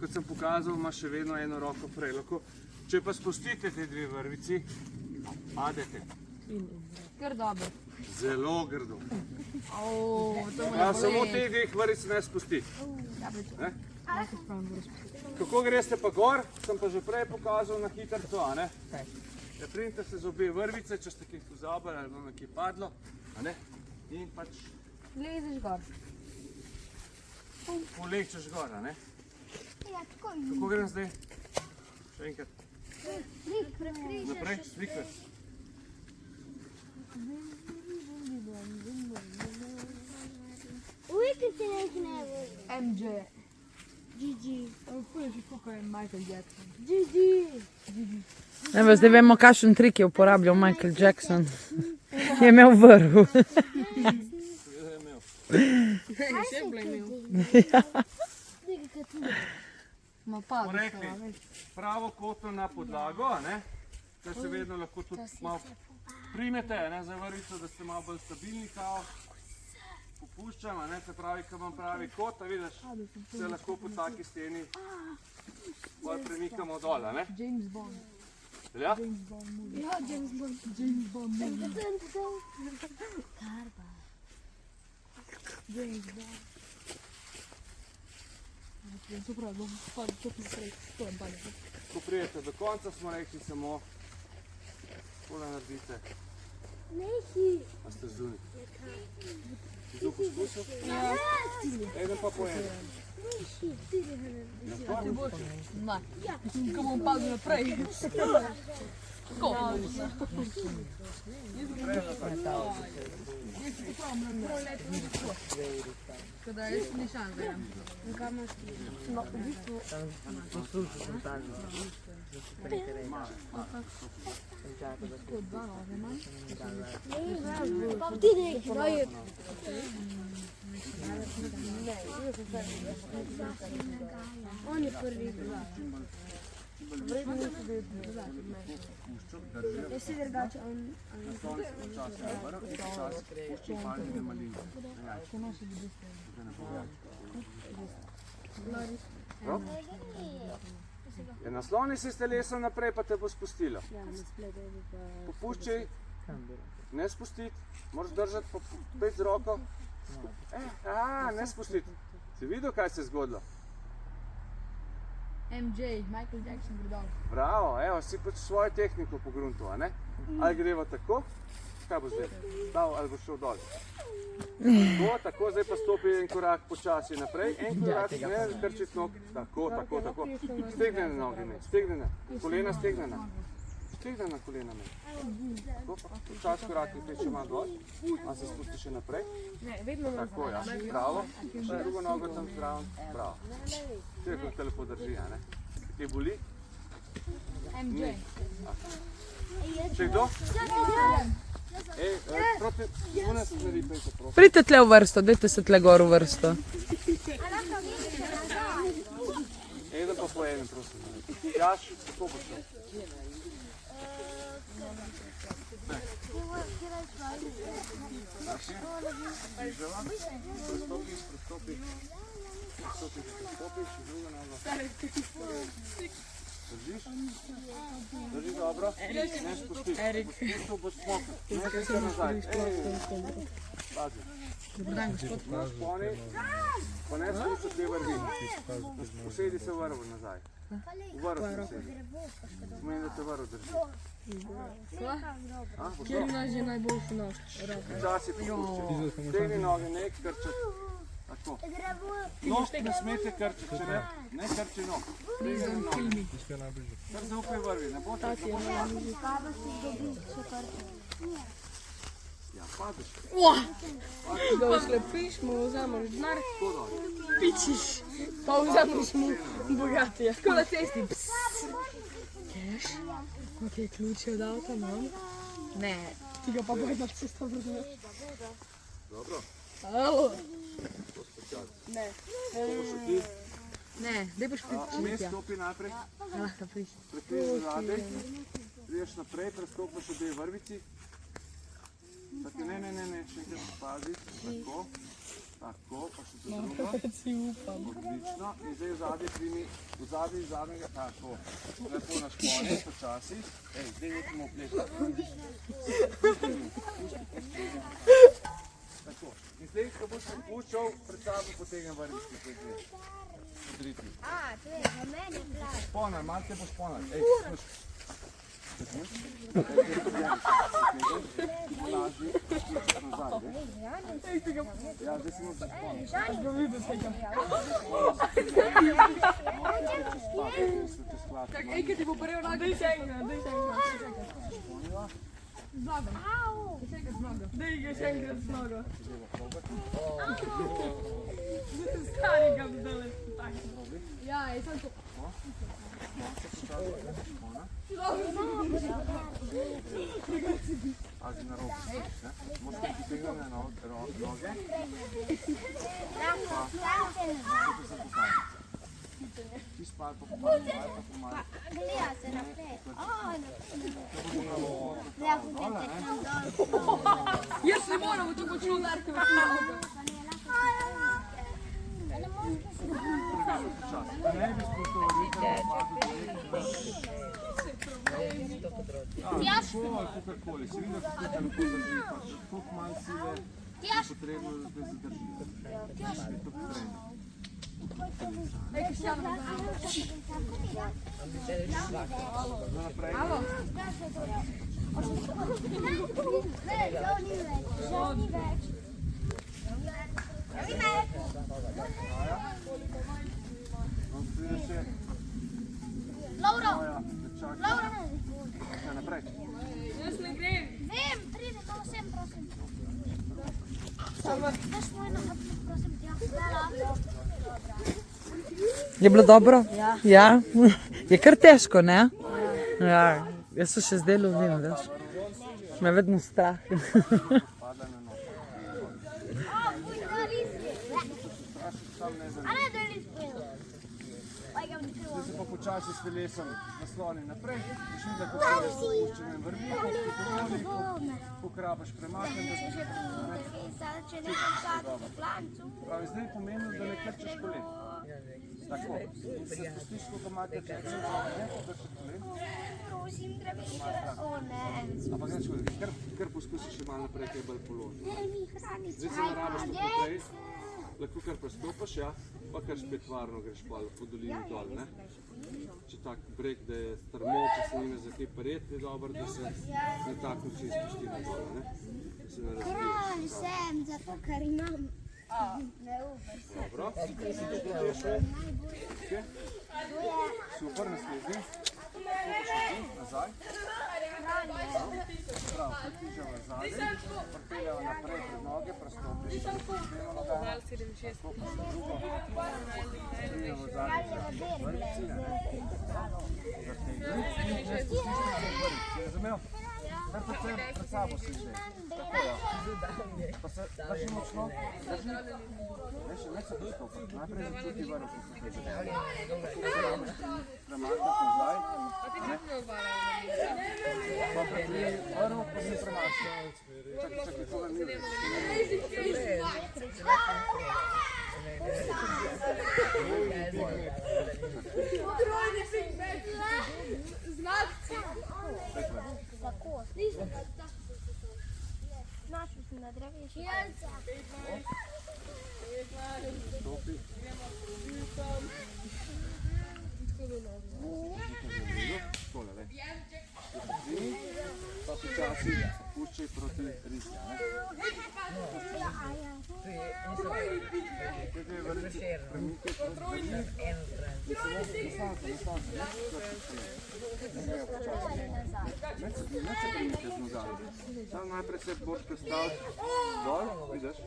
A: kot sem pokazal, ima še vedno eno roko prej. Če pa spustite te dve vrvici, padete.
C: Kar dobro.
A: Zelo grdo.
C: To
A: Ja, samo te dveh vrvic ne spusti. Ne? Kako greste pa gor, sem pa že prej pokazal na hitrco, a ne? Ja, primite se z obe vrvice, če ste kaj pozabili ali vam je kaj padlo, a ne? In pač
C: Lezeš gor.
A: polečeš gor, a ne?
B: Ja, tako
A: Kako grem zdaj? Še enkrat.
B: Slik prekrižaš.
A: Naprej, slikaj.
B: Ujke se neki ne vodi.
C: MJ.
B: GG.
C: Fuliš, kako je Michael Jackson.
B: GG.
D: Evo, zdaj vemo, kakšen trik je uporabljal Michael Jackson. Je imel vrv.
A: Seveda je imel.
C: Še bi imel.
B: Nekaj kaj tu.
C: Ma pa,
A: Smo rekli, pravo kotno na podlago, a ne? Da se vedno lahko tudi malo primete, ne, za vrvico, da ste malo bolj stabilni kao. Popuščam, a ne, se pravi, ko imam pravi kot, a vidiš, se lahko po taki steni bolj premikamo dol, a ne?
C: James Bond.
A: Ja?
B: Ja, James Bond.
C: James Bond.
B: Karba.
C: James Bond. Super, bom spadil tot naprej. To je bolje.
A: Ko prijete do konca, smo rekli samo, tole naredite,
B: Nehi.
A: a ste zunaj. Si to poskusil?
C: Ja.
A: Eden pa po eden.
B: Nehi. Ti ga ne
A: Ja,
C: Ti boš? Ne. Ko bom padel naprej. Tako. Prav leto ni tako. Tako da jaz ni šans, da grem. No, v bistvu. Tako dva noge imam.
B: Pa ti neki, daj. On je prvi. Jaz si drugače, on...
A: Nasloni se s telesom naprej, pa te bo spustilo. Popuščaj, ne spustiti, moraš držati pet z roko. Ne spustiti. Si videl, kaj se je zgodilo?
C: MJ, Michael Jackson gre dol.
A: Bravo, evo, si pač svojo tehniko pogruntil, a ne? Ali greva tako? Kaj bo zdaj? Stav ali bo šel dol? Tako, zdaj pa stopi en korak počasi naprej. En korak, ne trčiti nog. Tako. Stegnene noge, ne, stegnene. Kolena stegnena. Stegnena kolena, ne. Tako, pa počasi korak naprej, če ima dol. A se spusti še naprej. Tako, ja, bravo. Še drugo nogo tam zraven. Bravo. Vse, kako te lepo drži, a ne? Te boli?
C: MJ.
A: Še kdo? Proti, unes naredi pejte, prosim.
D: Pridite tle v vrsto, dajte se tle gor v vrsto.
A: Eden pa po enem, prosim. Jaš, kako bo šel? Prestopi, še druga noga. Držiš? Drži dobro? Ne spusti. Spustil bo smokr. Ne se nazaj. Pazi. Sponi, pa ne spusti te vrvi. Posedi se vrv nazaj. V vrv se posedi. Pomeni, da te vrv drži.
C: Kjer imaš že najboljši nož?
A: Včasih popuščaj. Tegni noge, ne krčati. Tako. Nog ne smete krčati, če ne krči nog. Tegni noge. Kar zaupaj vrvi, ne bo tako. Ja, padeš.
C: Da oslepiš, mu vzameš denar,
A: Tako dol.
C: pičiš, pa vzameš mu bogatija. Tako na cesti. Keš? Kako je ključe od avta, imam? Ne. Ti ga pa boj na cesto vrneš.
A: Dobro.
C: Alo.
A: Ne. Še ti.
C: Ne, daj boš
A: Vmes
C: priti.
A: stopi naprej.
C: Lahko priš.
A: Preklezi zadej. Priješ naprej, prestopiš obe vrvici. Tako, ne, še enkrat pazi. Tako, pa še to drugo.
C: Si upam.
A: Odlično. In zdaj vzadej primi, vzadej iz zadnjega, tako. Lepo na špone, počasi. Zdaj nekaj opleti. Tako. In zdaj, ko boš popuščal, pred sabo potegnem vrvici. Podriti.
B: To je za mene plač.
A: Šponar, malo te bo šponar. Slušaj. Laži, slušaj nazaj, ne? Ja, zdaj si moraš šponar.
C: Ej, kaj ti bo prejel nogo? Daj še enkrat. Z nogo. Še enkrat z nogo. Daj ga še enkrat z nogo. Stari ga bi dole. Ja, je sam to.
A: Pazi na rob, ne? Moraš biti tegnjene noge. Ti spaj pa pomaj.
B: Gleda se naprej.
C: Jaz ne moram, to bo čuo narko v nogo.
A: Ne bi spustil ritem, kakorkoli. Si videl, kako te lepo drži, pač koliko manj sile je potrebno, da te zadrži. Je to potrebno.
C: Ej, Kristjano.
A: Naprej.
C: Alo.
A: Pride še
B: Laura!
A: moja nečaka.
B: Laura!
A: Še naprej.
C: Jaz ne grem.
B: Vem, pridi, to vsem, prosim. Daš moj nahrbnik, prosim, ti. Hvala.
D: Je bilo dobro? Ja. Je kar težko, ne? Ja. Jaz se še zdaj lovim, veš. Me vedno strah.
A: Padla na noge.
B: Moj dali si.
A: Sam ne zanima.
B: A ne dali si.
A: Zdaj se pa počasi počasi s telesom nasloni naprej, boš videla, kako se spuščene vrvi, koliko rabaš premakniti, da se pravi, zdaj je pomembno, da ne krčeš kolen. Tako, in se spustiš, koliko imate časa, ne krčeš kolen. Ampak neč vodi, kar poskusiš še malo naprej, kaj je bolj položen. Zdaj se narabaš tako naprej, lahko kar prestopaš, ja, pa kar spet varno greš po dolini dol, ne. Če tak breg, da je strmo, če se nime za kaj pareti, je dobro, da se na tak način spusti na dol, ne. Da se ne razbiješ.
B: Kralj sem, zato ker imam. Ne upeš.
A: Dobro, si to počeš, super, naslednji. Nazaj. Prav, približamo nazaj, pripeljamo naprej pred noge, prestopiš, pripeljamo nogama, stopiš na drugo, pripeljamo zadnji za vrvici, zategni, ne spustiš na vrvici, si razumel? Kar pred sabo si zdaj, tako ja. Pa se drži močno, drži, ne se pristopiti, najprej začuti vrv, ko se te zadeva. Premakniti nazaj, ne? Pa prepri vrv, pa se premakniti. Čakaj, koga ni več.
B: Tako. Našel sem na dreveši.
A: Stopi. Tole, le. Pa počasi puščaj proti risi, ne? Te dve vrvici premikaj proti vrvi. Ne se premikaj z nogami. Samo najprej se boš postavil dol, vidiš?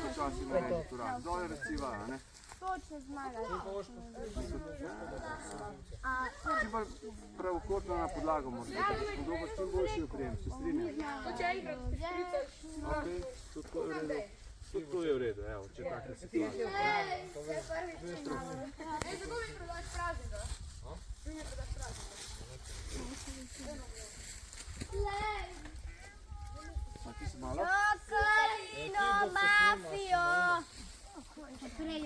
A: Počasi naredi korak. Dol je reciva, ne?
B: Točno zmagaš.
A: Čim bolj pravokotno na podlago moraš biti, da spodobaš čim boljši oprijem, se strinjam. Ok, tudi to je v redu. Tudi to je v redu, evo, če takle situacija.
C: Zato mi prodaš praznik, da? Mi mi prodaš praznik.
A: Ti si malo?
B: Čokolino mafijo! Prej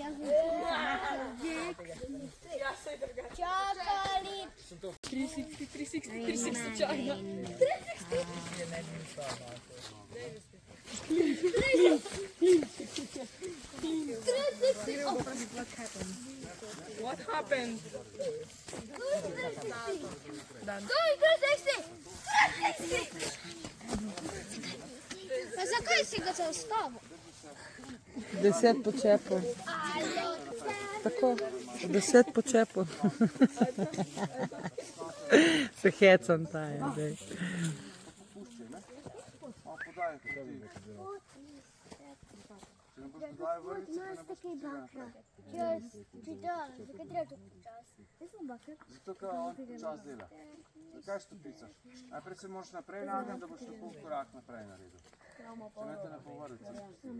B: jaz sem čokolit!
C: 360 čakaj. What happened?
B: Pa zakaj si ga zaustavil?
D: 10 počepov. Tako, 10 počepov. Se hecam ta je, zdaj.
A: Pušči, ne? Malo podaj, ti. Če ne boš podaj vrvice, pa ne boš pustil naprej.
B: Zakaj treba to počasi? Jaz sem bakar.
A: Zato, ker on čas dela. Zakaj stopicaš? Najprej se moraš naprej nagniti, da boš tako korak naprej naredil. Če ne te ne bo vrvice spustila.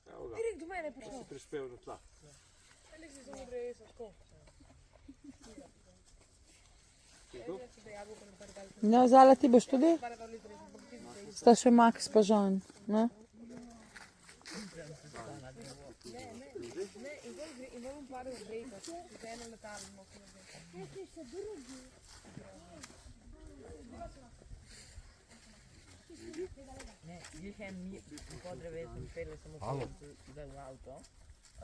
A: Evo ga,
C: Erik, do mene je
A: da
C: prišel.
A: si prispel na tla.
C: Erik si samo gre jesati, tako.
D: No, Zala, ti boš tudi? Sta še Max pa Žan, ne?
C: Ne, in bolj par odrejati. Z eno letalo mogo narediti.
E: Ne, jih en mi po drevesu pele samo v avto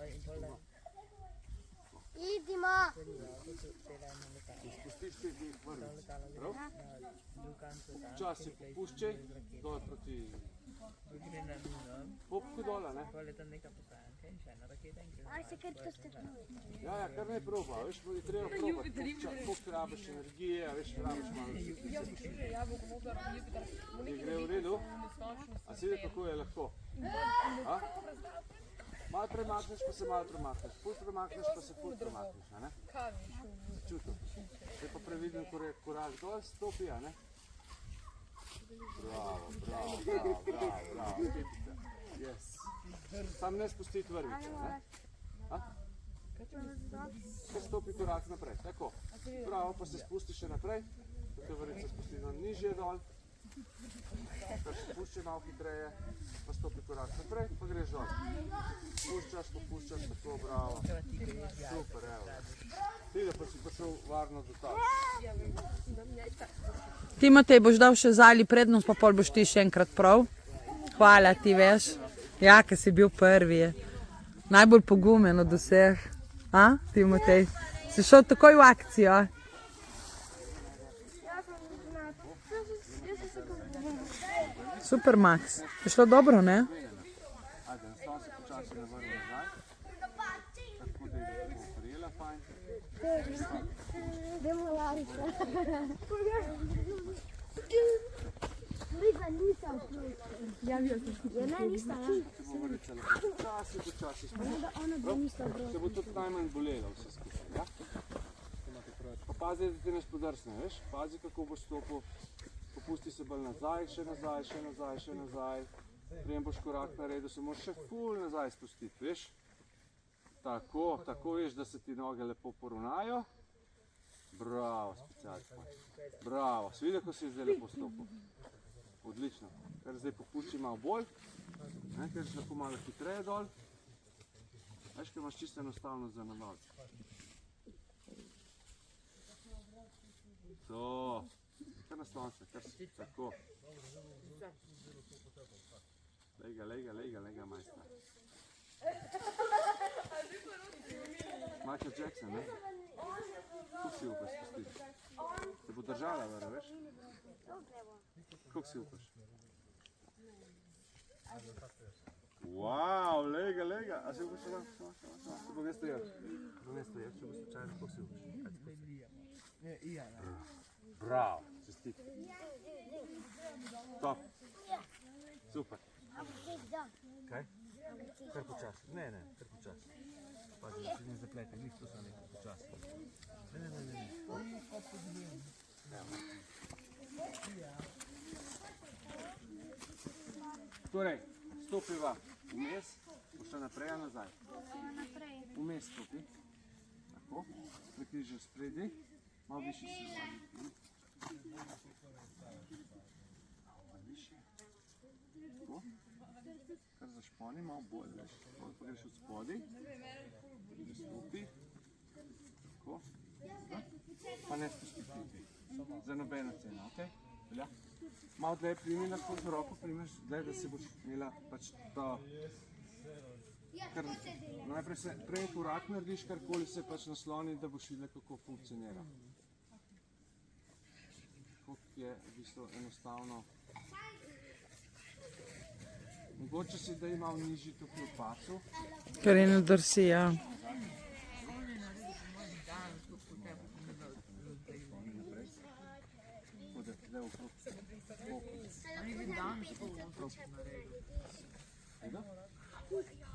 E: in pol
A: Spustiš te dveh vrvic. Prav? Včasih popuščaj, dol proti popku dol, ne?
B: Aj se kar to stepnuje.
A: Ja, kar ne proba, veš, je treba probati, koliko rabiš energije, veš, rabiš malo. Ti gre v redu? A si vidi, kako je lahko? A? Malo premakneš, pa se malo premakneš, ful premakneš, pa se ful premakneš, a ne? Čutil. Zdaj pa previden korak dol, stopi, a ne? Bravo. Yes. Sam ne spustiti vrvice, ne? A? Kar stopi korak naprej, tako. Bravo, pa se spusti še naprej, tako vrvice spusti nižje dol. Kar se spušči malo hitreje, pa stopi korak naprej, pa greš dol. Puščaš, tako, bravo. Super, evo. Ti da pa si prišel varno do tam.
D: Ti, Matej, boš dal še Zali prednost, pa pol boš ti še enkrat prav. Hvala ti, veš. Ja, ker si bil prvi. Najbolj pogumen od vseh. A, ti, Matej? Si šel takoj v akcijo. Super, Max. Je šlo dobro, ne?
A: Ajde, nastav se počasi navrni nazaj. Tako da je tako prijela, fajn.
B: Demo Larisa. Liga nisam ja, ne, nisam, ja.
A: Se bo vrvica lahko počasi spusti. Se bo tudi najmanj bolelo vse skupaj, ja? Pa pazi, da ti ne spodrsne, veš? Pazi, kako boš stopil. Popusti se bolj nazaj, še nazaj. Preden boš korak naredil, se moraš še ful nazaj spustiti, veš? Tako veš, da se ti noge lepo poravnajo. Bravo, specialka. Bravo, si videl, ko si zdaj lepo stopil. Odlično. Kar zdaj popušči malo bolj, ker si lahko malo hitreje dol. Veš, ker imaš čisto enostavno za nabaviti. To. Kar nastavim se, kar si, tako. Lega, majstor. Michael Jackson, ne? Kako si upaš spustiti? Te bo držala, vera, veš? Kako si upaš? Wow, lega. A si upaš še vam? Se bo ne stojal. Če bo slučajno, kako si upaš? Bravo, čestite. Top. Super. Kaj? Kar počasi. Ne, kar počasi. Pazi, da si ne zaplete, njih to sem nekaj počasi. Ne. Torej, stopiva vmes, bo šla naprej, a nazaj? Vmes stopi. Tako, prekrižaš spredi, malo višji si zadnji. Malo višji. Tako. Kar zašponi, malo bolj, veš. Pa greš od spodaj. Stopi. Tako. Pa ne spusti priti. Za nobeno ceno, ok? Velja? Malo dlje primi, lahko z roko primeš, dlje, da si boš imela pač to. Najprej se prej korak narediš, karkoli se pač nasloni, da boš videla, kako funkcionira. Kako je v bistvu enostavno. Mogoče si, da ima v nižji tukaj v pasu.
D: Ker je ne drsi, ja.
A: Tako da tle okrog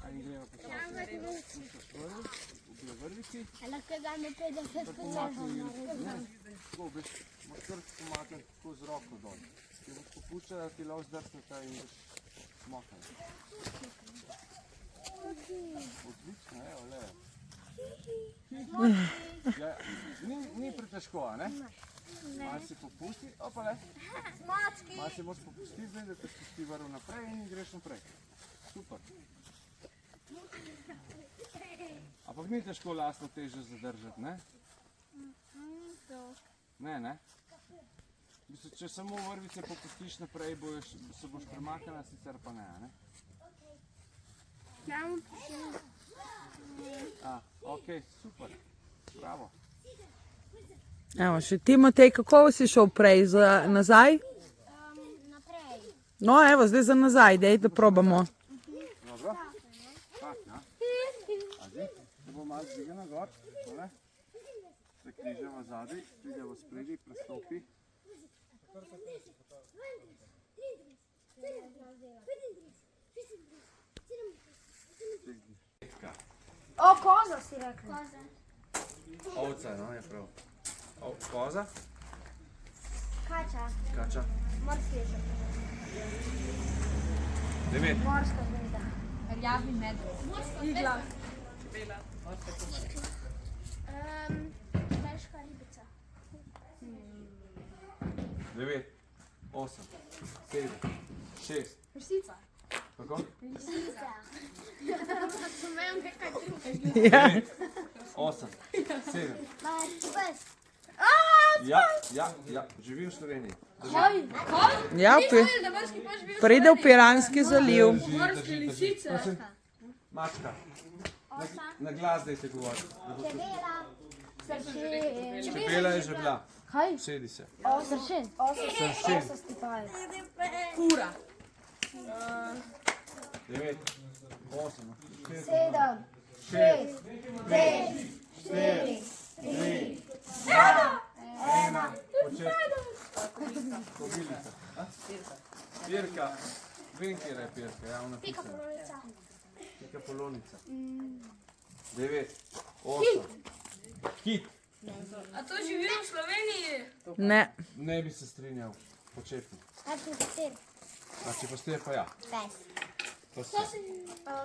A: Ajde gremo počasi. Puščaš prvi, v vrvici.
B: Lahko ga ne 50 počasno.
A: Tako, veš, moraš kar pomakniti tako z roko dol. Ti boš popuščala, da ti lahko zdrsnete in boš mokala. Odlično, evo, le. Ni pretežko, a ne? Malo si popusti, opale. Malo si moraš popustiti, zdaj, da te spusti vrv naprej in greš naprej. Super. Ampak ni težko lastno težo zadržati, ne? Ne? Če samo vrvice popustiš naprej, se boš premaknila, sicer pa ne, ne? Ok, super. Bravo.
D: Evo, še Timotej, kako si šel prej, za nazaj?
F: Naprej.
D: No, evo, zdaj za nazaj, dej, da probamo.
A: Dobro. Tak, ja. Pazi, se bo malo dvigana gor, tole. Se križava zadaj, križava spredi, prestopi.
B: O, koza si rekel.
A: Ovca, no, je prav. Koza,
B: Kača.
A: kača.
B: Morski ježek.
A: 9.
B: Morska zvezda.
C: Rjavi medved. Igla.
F: Težka ribica.
A: 9, 8, 7, 6.
C: Psica.
A: Kako?
D: Ja.
A: 8, 7.
F: Pes.
A: Ja, živi v Sloveniji.
D: Ja, pride v Piranski zaliv.
C: Morske lisice.
A: Mačka. Na glas dajte govoriti. Čebela je že bila.
B: Kaj?
A: Sedi se.
B: Sršen.
A: Sršen.
B: Stipaj.
C: Kura.
A: 9, 8,
B: 7,
A: 6,
B: 5, 4,
A: 3, 2, 1. Početi. Kobilica. Pirka. Vem, kje je pirka. Ja, ona
F: Pika
A: pica.
F: polovica.
A: Pika polonica. 9, 8. Kit.
C: A to živi v Sloveniji?
D: Ne,
A: Ne bi se strinjal. Početnik.
F: A tu pastir.
A: A če pastir pa ja.
F: Pes.
A: To se.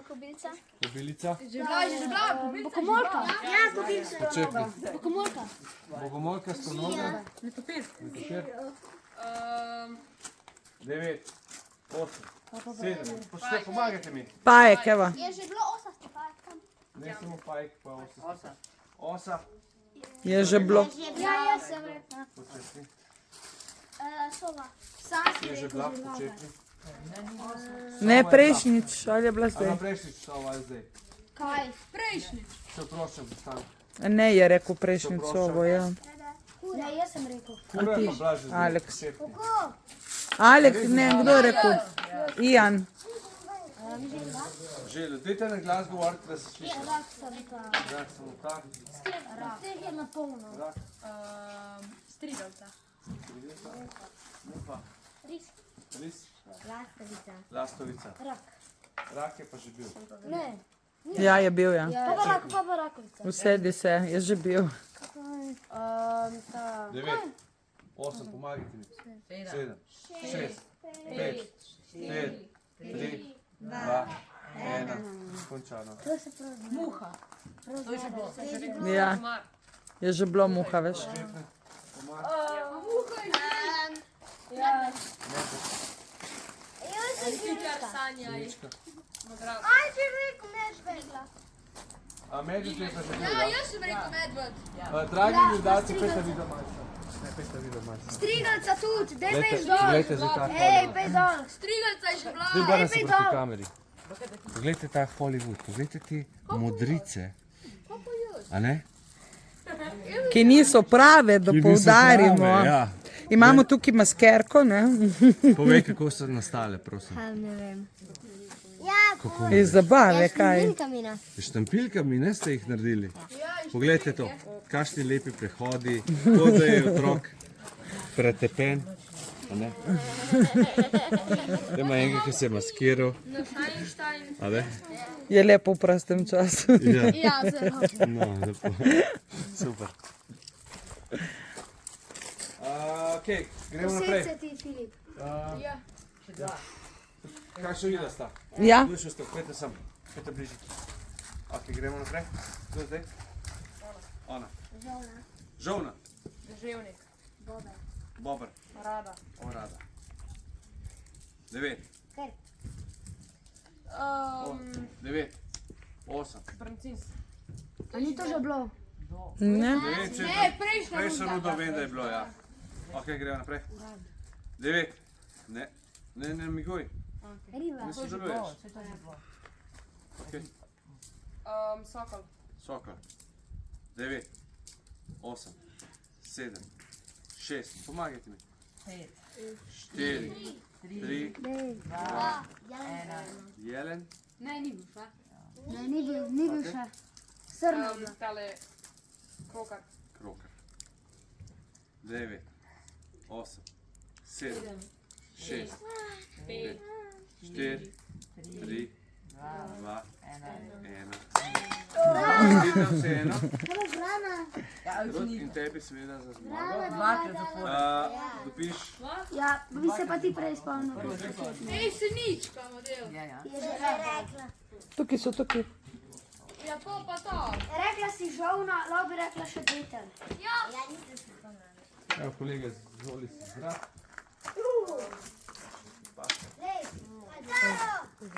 F: Kobilica.
A: Kobilica.
C: Že bila,
B: Bokomolka.
F: Ja, kobilica.
A: Početnik.
B: Bokomolka.
A: Bogomolka, stonoga.
C: Netopir.
A: Netopir. 9, 8, 7. Počete, pomagajte mi.
D: pajek, evo.
F: Je že bilo 8 stipaj.
A: Ne samo pajk, pa 8. Osa.
D: Je že bilo.
F: Ja, jaz sem rekla.
A: Početnik.
F: Sova.
A: Je že bila početnik.
D: Ne, prejšnjič, ali je bila
A: A
D: zdaj?
A: na prejšnjič šel ali zdaj?
F: Kaj?
C: Prejšnji.
A: Se vprošam, dostan.
D: Ne, je rekel prejšnjič ovo, ja.
B: Ja, jaz sem rekel.
A: Kura je pa bila že zdaj.
D: Aleks.
A: Početnik.
D: Alek, ne, kdo je rekel? Ijan.
A: Željo, dajte na glas govoriti, da se sliši.
B: Rak sem rekla.
A: Zrak samo tak.
B: Teh je na polno.
A: Zrak.
C: Strigalca.
A: Muha.
F: Ris.
A: Ris.
F: Lastavica.
A: Lastovica.
B: Rak.
A: Rak je pa že bil.
B: Ne.
D: Ja, je bil, ja.
B: Pa pa rakovica.
D: Usedi se, je že bil.
B: Ta.
A: 9, 8, pomagajte mi. 7, 6, 5, 4, 3, 2, 1. Končano.
C: Muha. To je že bilo.
D: Ja, je že bilo muha, veš.
C: Pikar, Sanja.
F: Aj, že rekel medvedla.
A: A medved je pa že bil,
C: Ja,
A: ja?
C: jaz sem rekel medved.
A: Dragi gledalci, pejte video malce. Ne, pejte video malce.
B: Strigalca tudi, daj
A: Glejte,
B: pej dol.
A: glejte zdaj ta
B: Hej,
A: Hollywood.
B: pej dol.
C: Strigalca je že bila.
A: Zdaj obrnem se
B: pej
A: proti
B: dol.
A: kameri. Poglejte ta Hollywood, poglejte ti modrice. A ne?
D: Ki niso prave, da poudarimo.
A: Ja.
D: Imamo tukaj maskerko, ne?
A: Povej, kako so nastale, prosim.
F: Ne vem. Ja,
D: Iz zabave, kaj?
F: kamina.
A: S štampilkami ne ste jih naredili? Poglejte to, kakšni lepi prehodi, kot da je otrok pretepen. A ne? Ima enega, ki se je maskiral. A ne?
D: Je lepo v prostem času.
A: Ja,
F: Ja, zelo.
A: no, lepo. Super. Ok, gremo naprej.
B: Srce ti, Filip.
A: Kaj še videla sta?
D: Ja,
A: Tu je še sto, pojďte sem, pojďte bližje. Ok, gremo naprej. Kdo je zdaj? Ona. Žolna.
C: Deževnik.
A: Bober.
C: Rada.
A: Orada. 9. 9. 8.
C: Francis.
B: A ni to že bilo?
D: ne.
A: 9, če
C: Ne, prejšnja
A: prejšnja ruda vem, da je bilo, ja. Ok, gremo naprej. 9. Ne, ne miguj.
B: Riba.
A: Ne sodeluješ. Ok,
C: Sokol.
A: sokol. 9. 8, 7, 6, pomagajte mi. 4, 3, 2, Jelen,
B: Ne, ni bil še. Srno.
C: Tale krokar.
A: Krokar. 9, 8, 7, 6, 5, 4, 3, 2, 1. Vidim vseeno. In tebi seveda za zmago. Dobiš
F: Ja, bi se pa ti prej spomnil.
C: Ej, se nič, kamo del.
F: Je že rekla.
D: Tukaj so, tukaj.
C: Ja, to pa to.
F: Rekla si žolna, lahko bi rekla še detel.
A: Evo kolege, zvoli si zrak.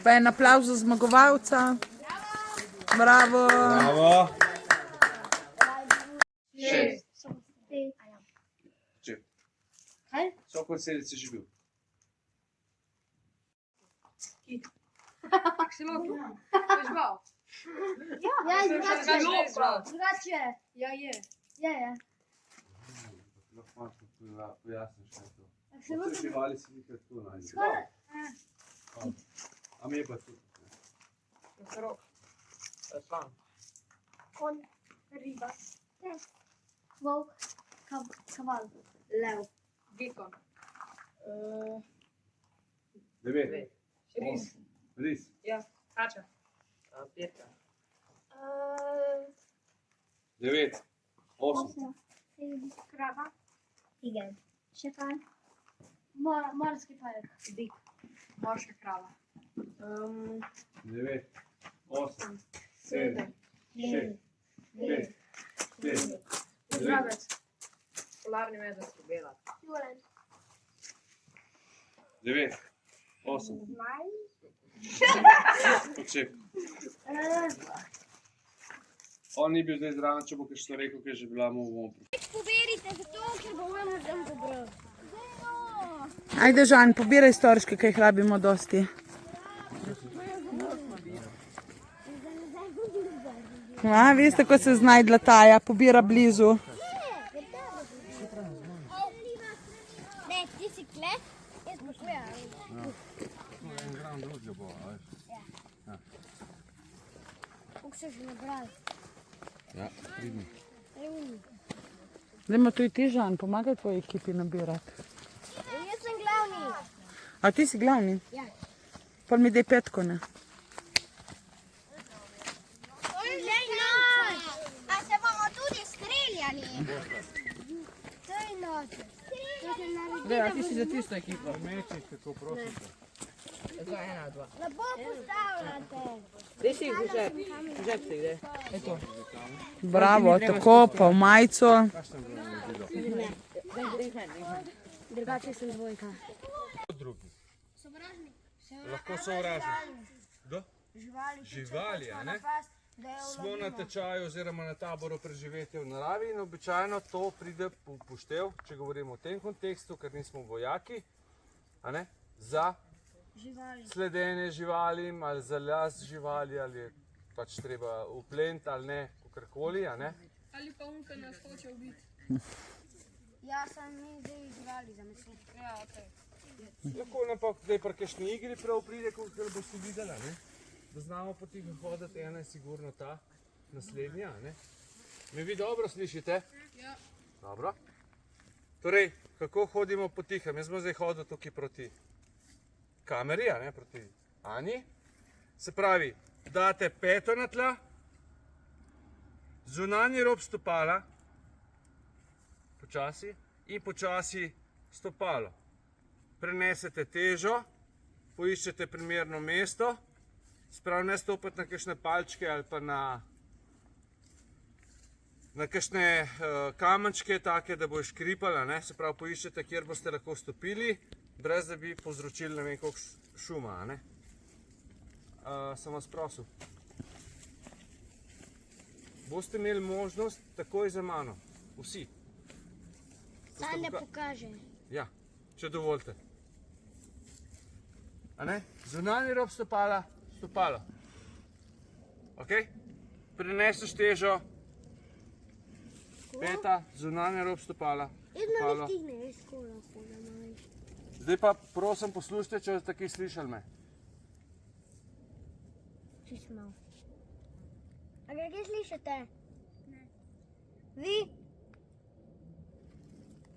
D: Pa en aplavz za zmagovalca. Bravo.
A: Bravo. 6. Če.
F: Kaj?
A: Sokol sedec si že bil.
C: Si lopi. Veš bal?
F: Ja,
C: Drugače.
F: drugače.
C: Ja, je.
F: Je.
A: Lahko malo pojasniš, kaj je to.
F: Se
A: Vse živali si nekaj tako najde. A mi je pa tudi.
E: Rok. Slan.
F: Konj, riba, pes, volk, kaval, lev.
C: Gekon.
A: 9.
E: Ris.
A: Ris.
E: Ja, kača. Petka.
A: 9. 8.
F: Krava, tiger, šepan, morski pajek, bik.
C: Morska krava.
A: 9. 8. 7. 6. 5. 4. 3.
E: Žabec. Polarni medved. Bela.
F: Julen.
A: 9. 8.
F: Zmaj.
A: Počep. On ni bil zdaj zraven, če bo kaj što rekel, kaj že bila mu bomo prišli.
F: Poberite zato, ker bo vam zdaj pobral.
D: Ajde, Žan, pobiraj storške, kaj jih rabimo dosti. Veste, ko se znajdla Taja, pobira blizu.
F: Ne, ti si kle, jaz bo kle.
A: En gram drugega bo, a veš.
F: Kako se že nabrali?
A: Ja, pridni.
D: Dajmo tu ti, Žan, pomagaj tvoji ekipi nabirati.
F: Jaz sem glavni.
D: A ti si glavni?
F: Ja.
D: Pa mi daj petko, ne?
F: A se bomo tudi streljali? To je noč.
E: Dej, a ti si za tisto ekipo.
A: Meči, kako prosite.
E: Za 1, 2.
F: Lepo postavljate.
E: Dej si jih v žep. V žep si jih, dej. Je to.
D: Bravo, tako, pa v majico.
F: Drugače sem dvojka.
A: Drugi. Lahko sovražni. Kdo? Živali, a ne? Smo na tečaju oziroma na taboru preživetja v naravi in običajno to pride v upoštev, če govorimo v tem kontekstu, ker nismo vojaki, a ne? Za sledenje živalim ali za last živali ali je pač treba upleniti ali ne, kakorkoli, a ne?
C: Ali pa unka nas hoče ubiti.
F: Ja, sem mi zdaj živali za mesec.
C: Ja, okej.
A: Lahko napak, da je pri kakšni igri prav pride, kot boste videli, ne? Da znamo potiho hoditi, ena je sigurno ta naslednja, ne? Me vi dobro slišite?
C: Ja.
A: Dobro. Torej, kako hodimo potihem? Jaz bom zdaj hodil tukaj proti kameri, a ne, proti Ani. Se pravi, date peto na tla, zunanji rob stopala, počasi in počasi stopalo. Prenesete težo, poiščete primerno mesto, sprav ne stopiti na kakšne palčke ali pa na kakšne kamenčke, take, da bo škripala, ne? Se pravi, poiščete, kjer boste lahko stopili, brez da bi povzročili ne vem koliko šuma, a ne? Sem vas prosil. Boste imeli možnost takoj za mano, vsi.
F: Saj ne pokaže.
A: Ja, če dovolite. A ne? Zunanji rob stopala, stopalo. Ok? Preneseš težo, Peta, zunanje rob stopala. Stopalo.
B: Ti ne veš, kola hoda.
A: Zdaj pa prosim poslušajte, če ste kaj slišali me.
B: Čist malo. A ga kaj slišate? Ne. Vi?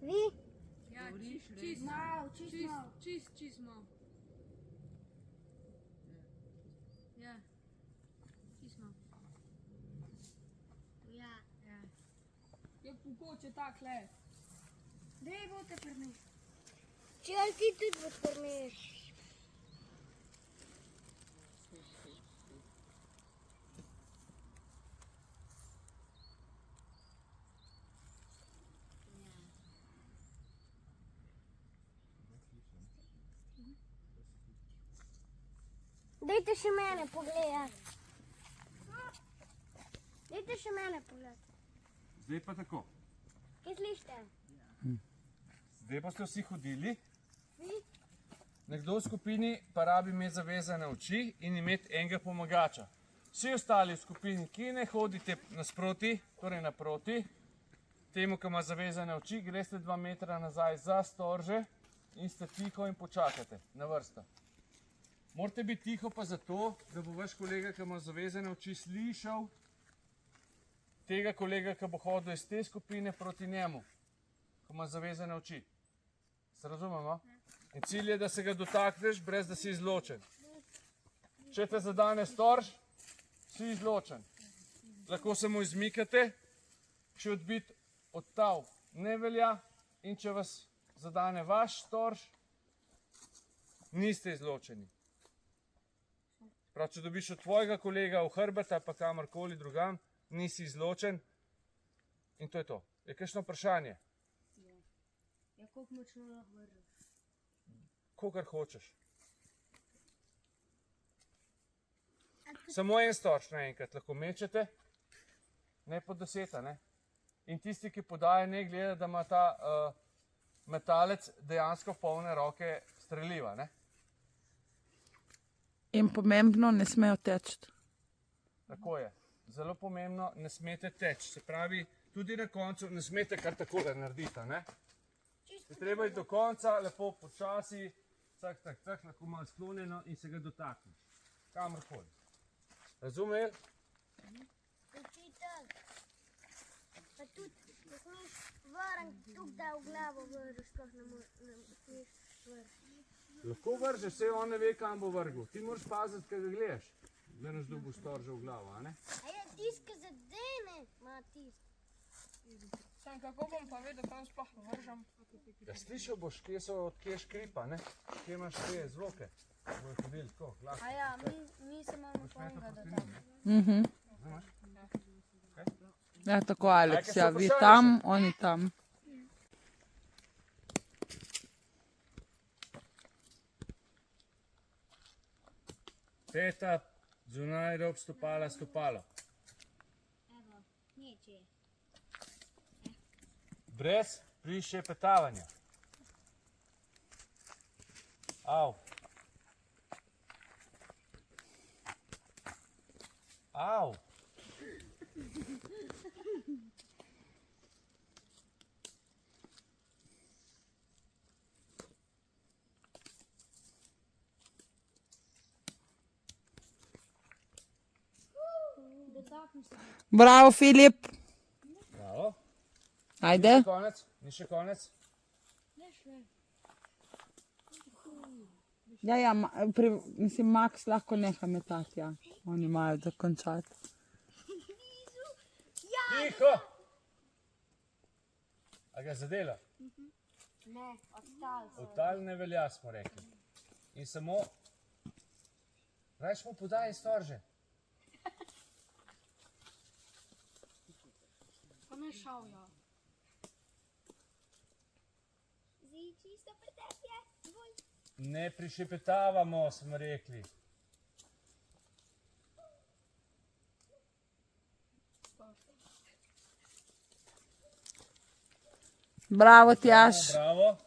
B: Vi?
C: Ja, čist
B: Malo, čist malo.
C: čist malo. Ja, čist malo.
B: Ja.
C: Je pokoče takle.
B: Dej bote prmi. Če ali ti tudi boš prmeš. Dajte še mene pogledati. Dajte še mene pogledati.
A: Zdaj pa tako.
B: Kaj slišite?
A: Zdaj pa ste vsi hodili.
B: Vi?
A: Nekdo v skupini pa rabi imeti zavezane oči in imeti enega pomagača. Vsi ostali v skupini, ki ne hodite nasproti, torej naproti, temu, ki ima zavezane oči, greste 2 metra nazaj za storže in ste tiho in počakate na vrsto. Morate biti tiho pa zato, da bo vaš kolega, ki ima zavezane oči, slišal tega kolega, ki bo hodil iz te skupine proti njemu, ki ima zavezane oči. Se razumemo? In cilj je, da se ga dotakneš, brez da si izločen. Če te zadane storž, si izločen. Lahko se mu izmikate, če odbit od tav ne velja in če vas zadane vaš storž, niste izločeni. Prav, če dobiš od tvojega kolega v hrbet ali pa kamorkoli drugam, nisi izločen in to je to. Je kakšno vprašanje?
B: Ja, koliko močno lahko vržeš?
A: Kolikor hočeš. Samo en storž naenkrat lahko mečete, ne po 10, ne? In tisti, ki podaja, ne gleda, da ima ta metalec dejansko polne roke streliva, ne?
D: In pomembno, ne smejo teči.
A: Tako je. Zelo pomembno, ne smete teči. Se pravi, tudi na koncu ne smete kar tako da narediti, ne? Je treba iti do konca, lepo počasi, cak, lahko malo sklonjeno in se ga dotakneš. Kamorkoli. Razumeli?
B: Učitelj, pa tudi ne smeš vrniti tukaj, da v glavo vržeš, sploh ne smeš vrniti.
A: Lahko vržeš, vse on ne ve, kam bo vrgel. Ti moraš paziti, kaj ga gledaš. Gledaš, da bo storžil v glavo, a ne?
B: A je tiska zadene, ma tisk.
C: Sam kako bom pa vedel, kam sploh vržem?
A: Ja, slišal boš, kje so, odkje škripa, ne? Kje imaš te zvoke. Bojo hodili tako, glasno.
B: A ja, mi se imamo svojega dotakniti.
A: Znaš?
D: Ja, tako Aleks,
A: Ajke,
D: ja,
A: so
D: vi
A: vprašanja
D: tam, oni tam.
A: Peta, zunaj rob stopala, stopalo.
B: Evo, neče.
A: Brez prišepetavanja. Au. Au.
B: Dotakni se.
D: Bravo, Filip.
A: Bravo.
D: Ajde.
A: Konec, ni še konec.
D: Ja, mislim, Max lahko neha metati, ja. Oni imajo za končati.
A: Tiho! A ga zadela?
B: Ne, ostali so.
A: Odtal ne velja, smo rekli. In samo, rajš mu podaj storže.
C: Pa ne šavja.
F: Zdi čisto pri tebi je. Bolj.
A: Ne prišepetavamo, smo rekli.
D: Bravo, Tjaž.
A: Bravo.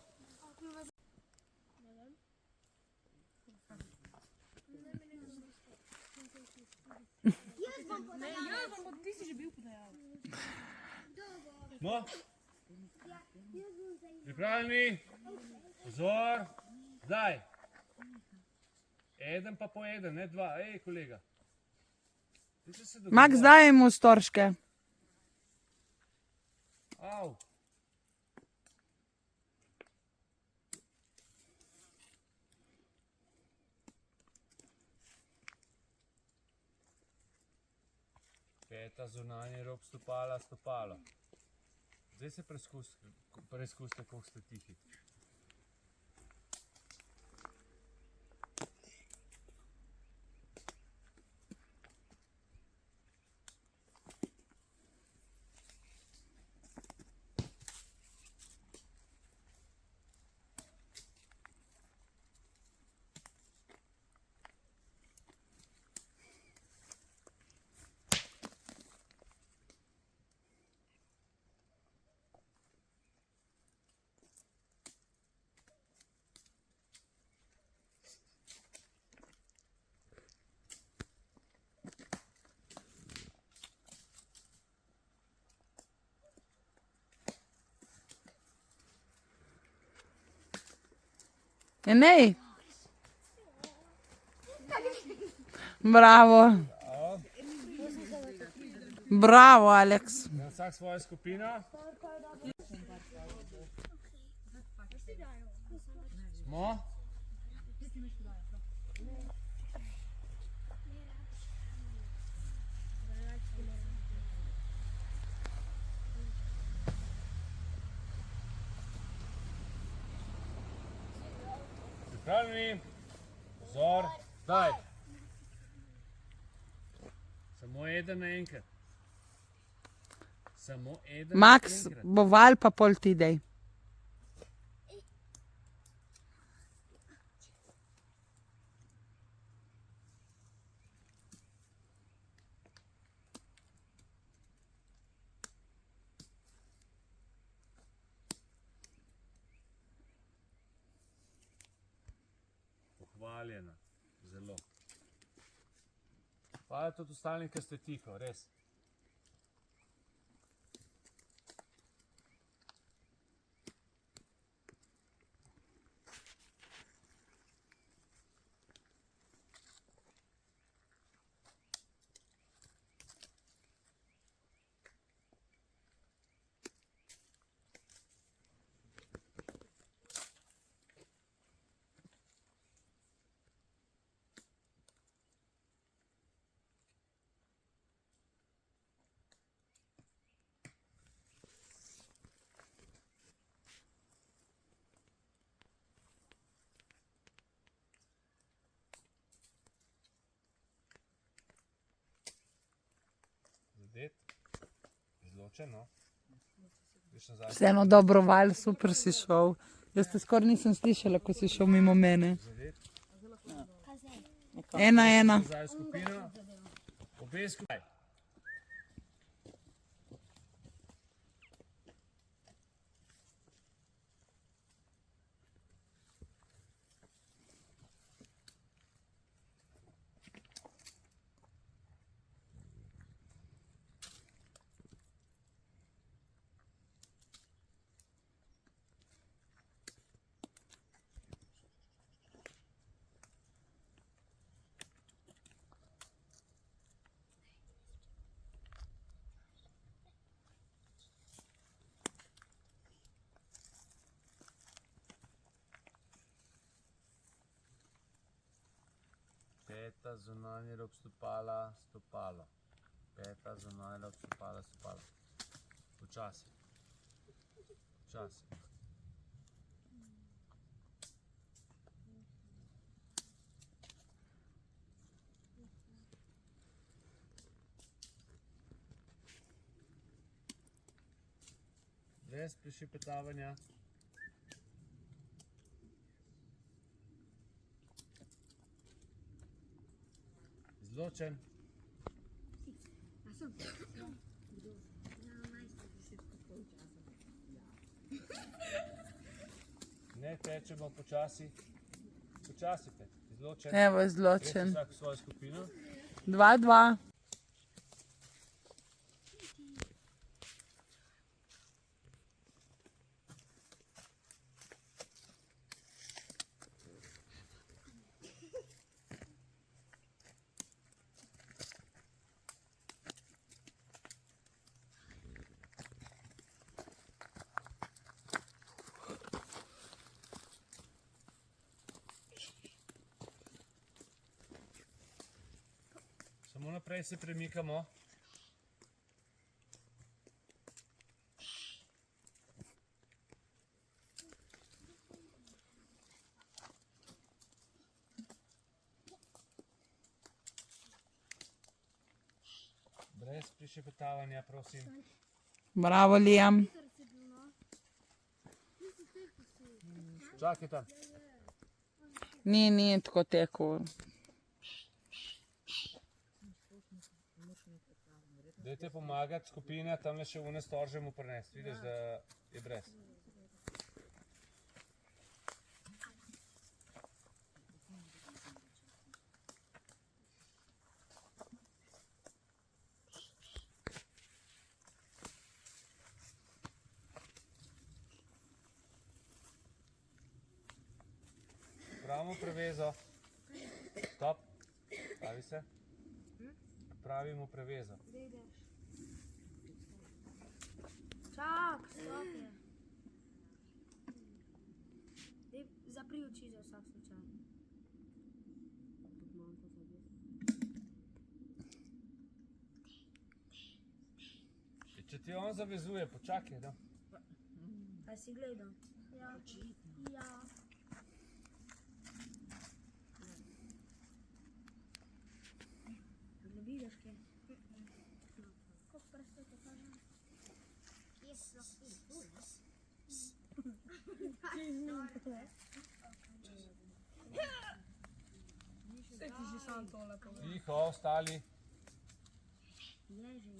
C: Ne, jaz bom, ti si že bil podajal.
A: Smo? Pripravljeni? Pozor. Zdaj. Eden pa po eden, ne dva. Ej, kolega. Dajte se dogovoriti.
D: Max, daj mu storške.
A: Au. Peta, zunanji rob stopala, stopalo. Zdaj se preizkusite, koliko ste tihi.
D: Enej. Bravo. Bravo, Alex.
A: Vsak svojo skupino. Smo? Pripravljeni? Vzor, daj. Samo eden naenkrat. Samo eden
D: Max,
A: naenkrat.
D: bo val pa pol ti dej.
A: Pohvaljena, zelo. Hvala tudi ostalim, ker ste tiho, res. Zadet, izločen, no. Greš nazaj.
D: Vseeno dobro val, super si šel. Jaz te skoraj nisem slišala, ko si šel mimo mene.
A: Zadet.
D: 1-1.
A: Nazaj v skupino. Obe skupaj. Peta, zunanji rob stopala, stopalo. Peta, zunanji rob stopala, stopalo. Počasi. Počasi. Brez prišepetavanja. Izločen. Ne tečemo počasi. Počasi te. Izločen.
D: Evo, izločen.
A: Greš vsak v svojo skupino.
D: 2-2.
A: naprej se premikamo. Brez prišepetavanja, prosim.
D: Bravo, Liam.
A: Čakaj tam.
D: Ni tako tekel.
A: Dajte pomagati skupina, tamle še une storže mu prinesti. Vidiš, da je brez. Pravimo prevezo. Stop. Pravi se. Pravimo prevezo.
B: Čak, stop je. Dej, zapri oči za vsak slučaj.
A: Če ti on zavezuje, počakaj, da.
B: A si gledal? Ja. Ja. Ne vidiš kaj? Koliko prstov te kažem?
C: Saj ti že sam tole povedal.
A: Tiho, ostali.
B: Ježi.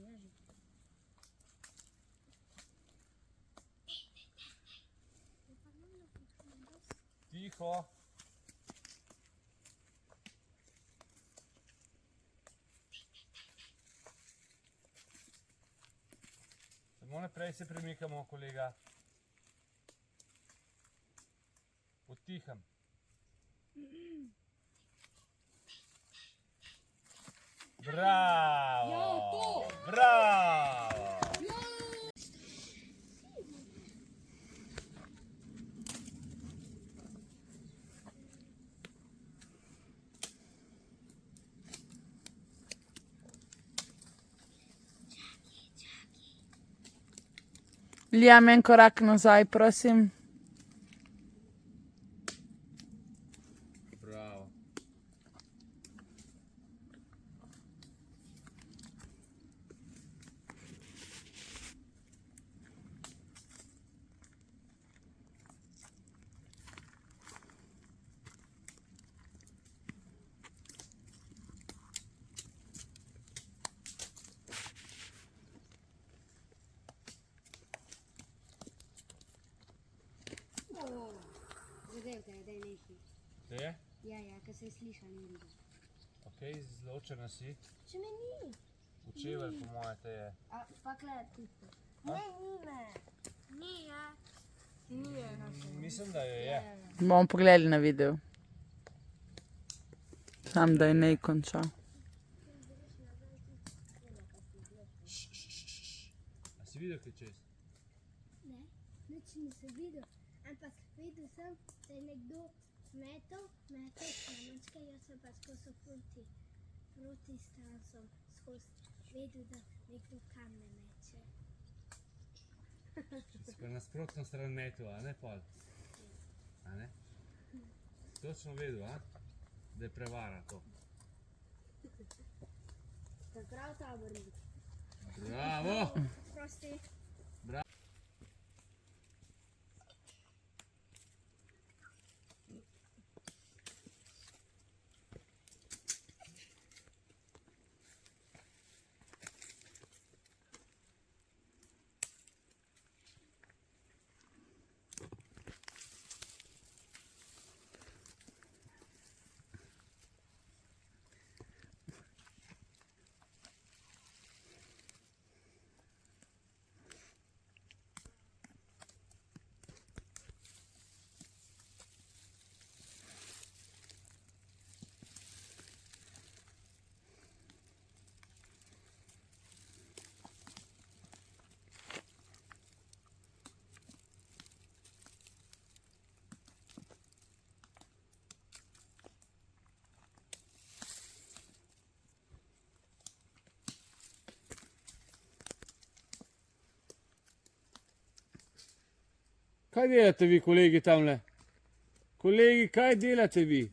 A: Tiho. Samo naprej se premikamo, kolega. Potiham. Bravo!
C: Ja, to!
A: Bravo!
D: Liam, en korak nazaj, prosim.
A: Bravo.
B: Zadev te, daj nekaj.
A: Te?
B: Ja, ko se sliša, ne vidiš.
A: Ok, zločena si.
B: Če me ni.
A: Učevelj po moje te je.
B: A, pa gleda tudi. Ne, ni me. Ni, ja.
A: Mislim, da jo je.
D: Bomo pogledali na video. Sam da je ne končal.
A: A si videl kaj čez?
B: Ne, nič nisem videl. Ampak videl sem, da je nekdo metal kamenčke, jaz sem pa skozi proti stran sem videl, da nekdo kamne meče.
A: Si pa nasprotno stran metu, a ne pol? A ne? Točno vedel, a? Da je prevara to.
B: Ste prav tabornik.
A: Bravo!
B: Prosti.
A: Kaj delate vi, kolegi tamle? Kolegi, kaj delate vi?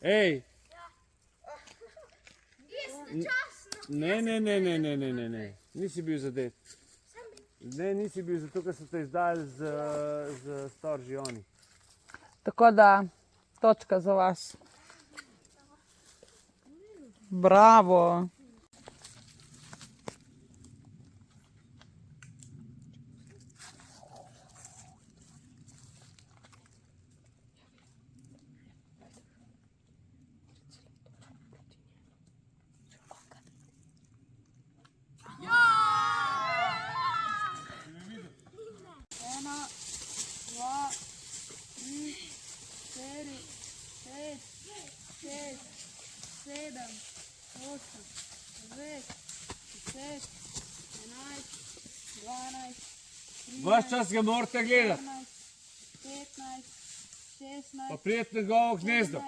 A: Ej. Ne. Nisi bil zadet. Ne, nisi bil, zato ker so te izdali z storži oni.
D: Tako da, točka za vas. Bravo.
A: Vaš čas ga morate gledati.
G: 15, 16,
A: Pa prijeti njegovo gnezdo.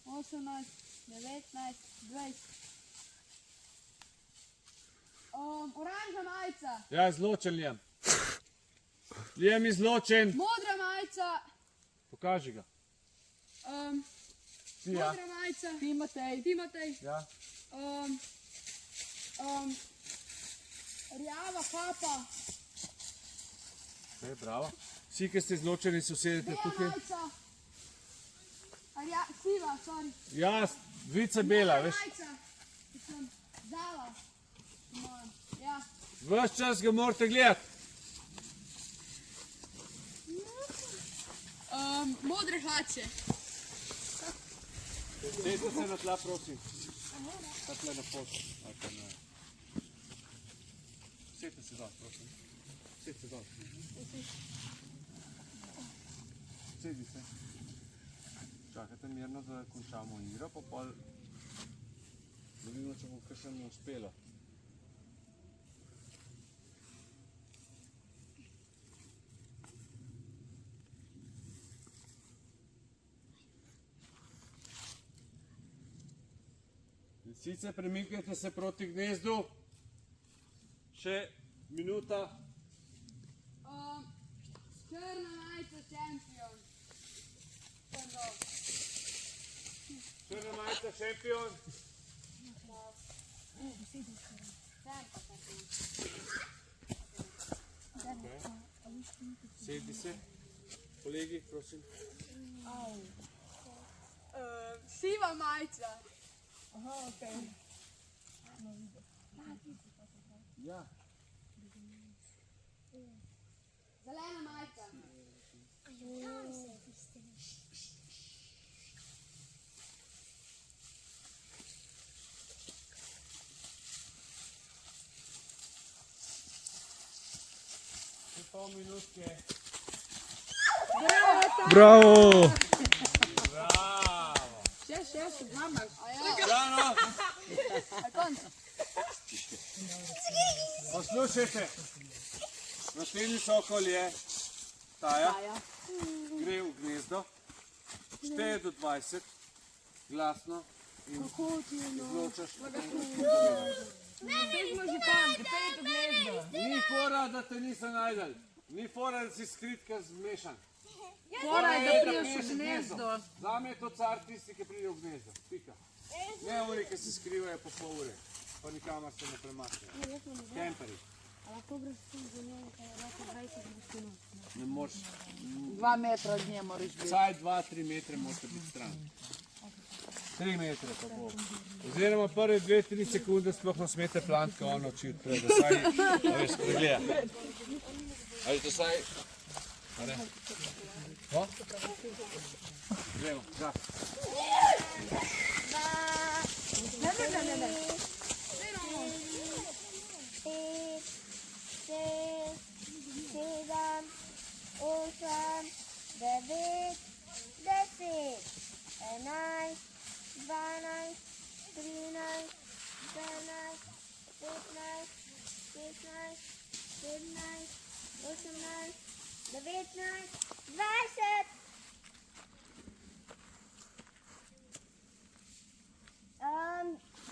G: 18, 19, 20. Oranžna majica,
A: Ja, izločen Liam. Liam izločen.
G: modra majica,
A: Pokaži ga. Ti ja.
G: modra majica, Timotej,
A: Ja.
G: rjava kapa,
A: Ne, bravo. Vsi, ki ste izločeni, so sedete
G: bela
A: tukaj.
G: majica, siva, sorry,
A: Ja, vice bela, veš.
G: majica, ki sem vzala, ja,
A: Vaš čas ga morate gledati.
G: modre hlače,
A: Sedite se na tla, prosim. Takle na pot. Ali pa ne. Sedite se dol, prosim. Sedite dol. Sedi se. Čakajte mirno, da končamo igro, pa pol da vidimo, če bo kakšen uspelo. Lisice, premikajte se proti gnezdu. Še minuta.
G: črna majica, šampion,
A: Črna majica, šampion. Sedi se. Kolegi, prosim.
G: siva majica,
A: Ja.
G: zelena majica,
A: Še pol minutke.
D: Bravo.
A: Ja, no. Poslušajte. Naslednji sokol je Taja. Gre v gnezdo. Šteje do 20. Glasno. In izločaš. Ni fora, da te niso najdel. Ni fora, da si skrit, ker zmešan.
D: Fora je, da priješ v gnezdo.
A: Zame je to car tisti, ki pride v gnezdo. Pika. Ne oni, ki se skrivajo po pol ure. Pa nikamor se ne premaknejo. Kemperi. Ne moreš,
D: 2 metra od nje moraš biti.
A: vsaj 2-3 metre morate biti stran. 3 metre pa bo. Oziroma prve 2-3 sekunde sploh ne smete plant, ko on oči odpre, da saj, a veš, pregleda. Ali to saj, a ne? Ho? Gremo, ga.
F: Sedem, osem, 9, 10, 11, 12, 13, 14, 15, 16, 17, 18, 19, 20.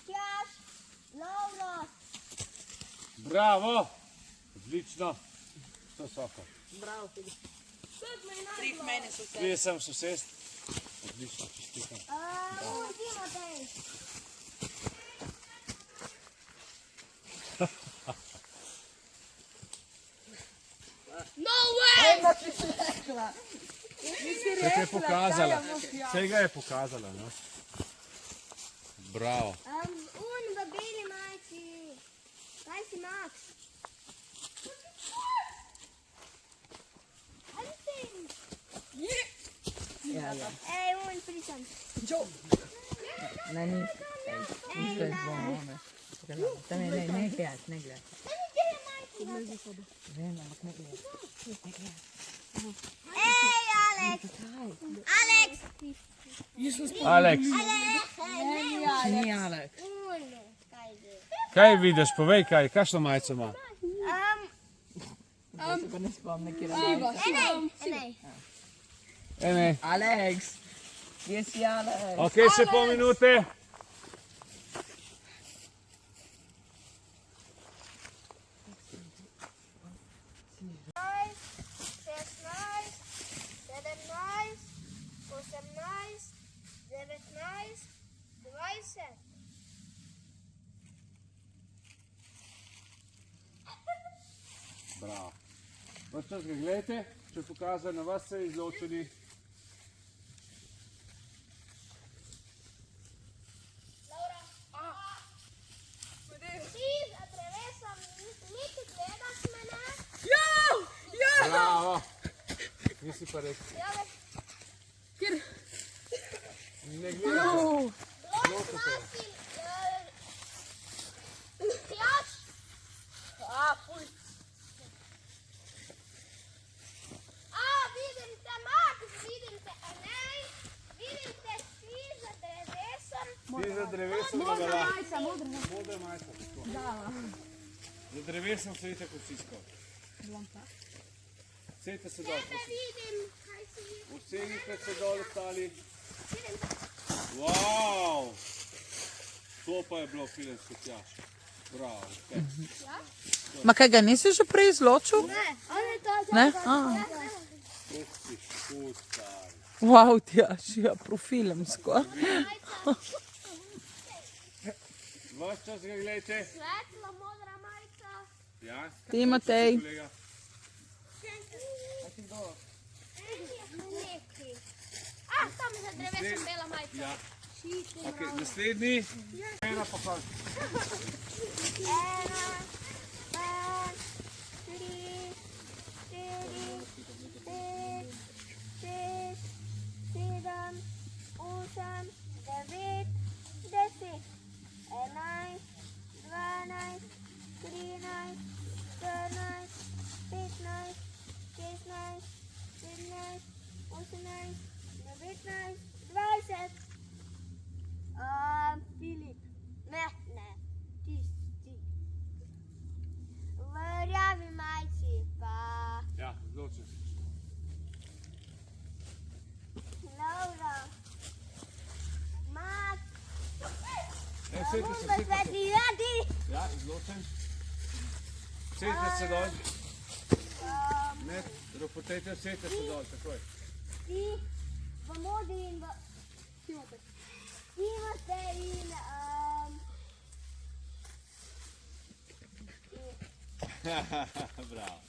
F: Tjaž, Lovro.
A: Bravo! Odlično. To soko.
E: Tri meni so se.
A: Prije sem sosed. Odlično, čestitam.
B: Timotej.
A: Se je pokazala. Vse ga je pokazala, no. Bravo.
B: V beli majici. Kaj si, Max? Ali si? Ej, pričam.
D: Ne, ni. Ništa je zvono, ne. Tam je, ne gledaj, ne gledaj. Vem, ampak ne gledaj.
B: Ej, Alex! Alex!
A: Alex,
D: Ni Alek.
A: kaj vidiš? Povej kaj, kakšno majico ima?
D: Se pa ne spomne, kjer
B: Enej.
A: Ene.
D: Alex! Kje si Alex?
A: Ok, še pol minute. Bravo. Ves čas ga gledajte, če pokaže na vas se izločili. Bravo. Nisi pa rekel.
G: Kjer?
A: Ne gledaj. Ti za drevesom ga
G: Modra
A: da.
G: majica, modra majica.
A: Modra majica, tako. Za drevesom se vidite kot vsisko. Sejte se dol. Usedite se dol ostali. Wow! To pa je bilo filmsko tjaš. Bravo.
D: Ma kaj ga nisi že prej izločil? Ne?
A: Pusti, pusti.
D: Wow, Tjaš, ja, profilmsko.
A: Vaš čas ga gledajte.
B: Svetla modra majica.
A: Ja.
D: Timotej.
A: Kolega.
B: Tam za drevesom bela majica.
A: Ja. Ok, naslednji. Ena pa konc.
B: 1, 2, 3, 4, 5, 6, 7, 8, 9, 10, 11, 12, 13, 14, 15, 16, 17, 18, 19, 20. Filip. Ne, ti. V rjavi majici pa
A: Ja, odločen.
B: Laura. Max.
A: Sejte se,
B: V
A: sejte se.
B: svetli radi.
A: Ja, izločen. Sejte se dol. Ne, ropotejte, sejte se dol, takoj.
B: Ti v modi in v... Timotej in...
A: Bravo.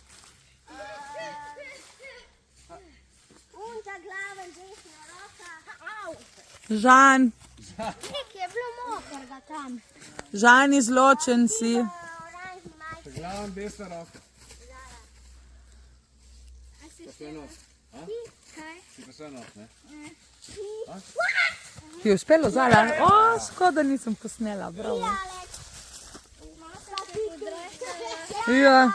B: Unta glaven, desna roka. Au!
D: Žan,
B: Nek je bilo mokrga tam.
D: Žan, izločen si.
B: Oranžni majici.
A: Glavam desna roka. Pa sve nos.
B: Kaj?
A: Si pa sve nos, ne?
D: Ti je uspelo Zala? O, škoda nisem posnela, bravo.
B: Alex.
D: Ja.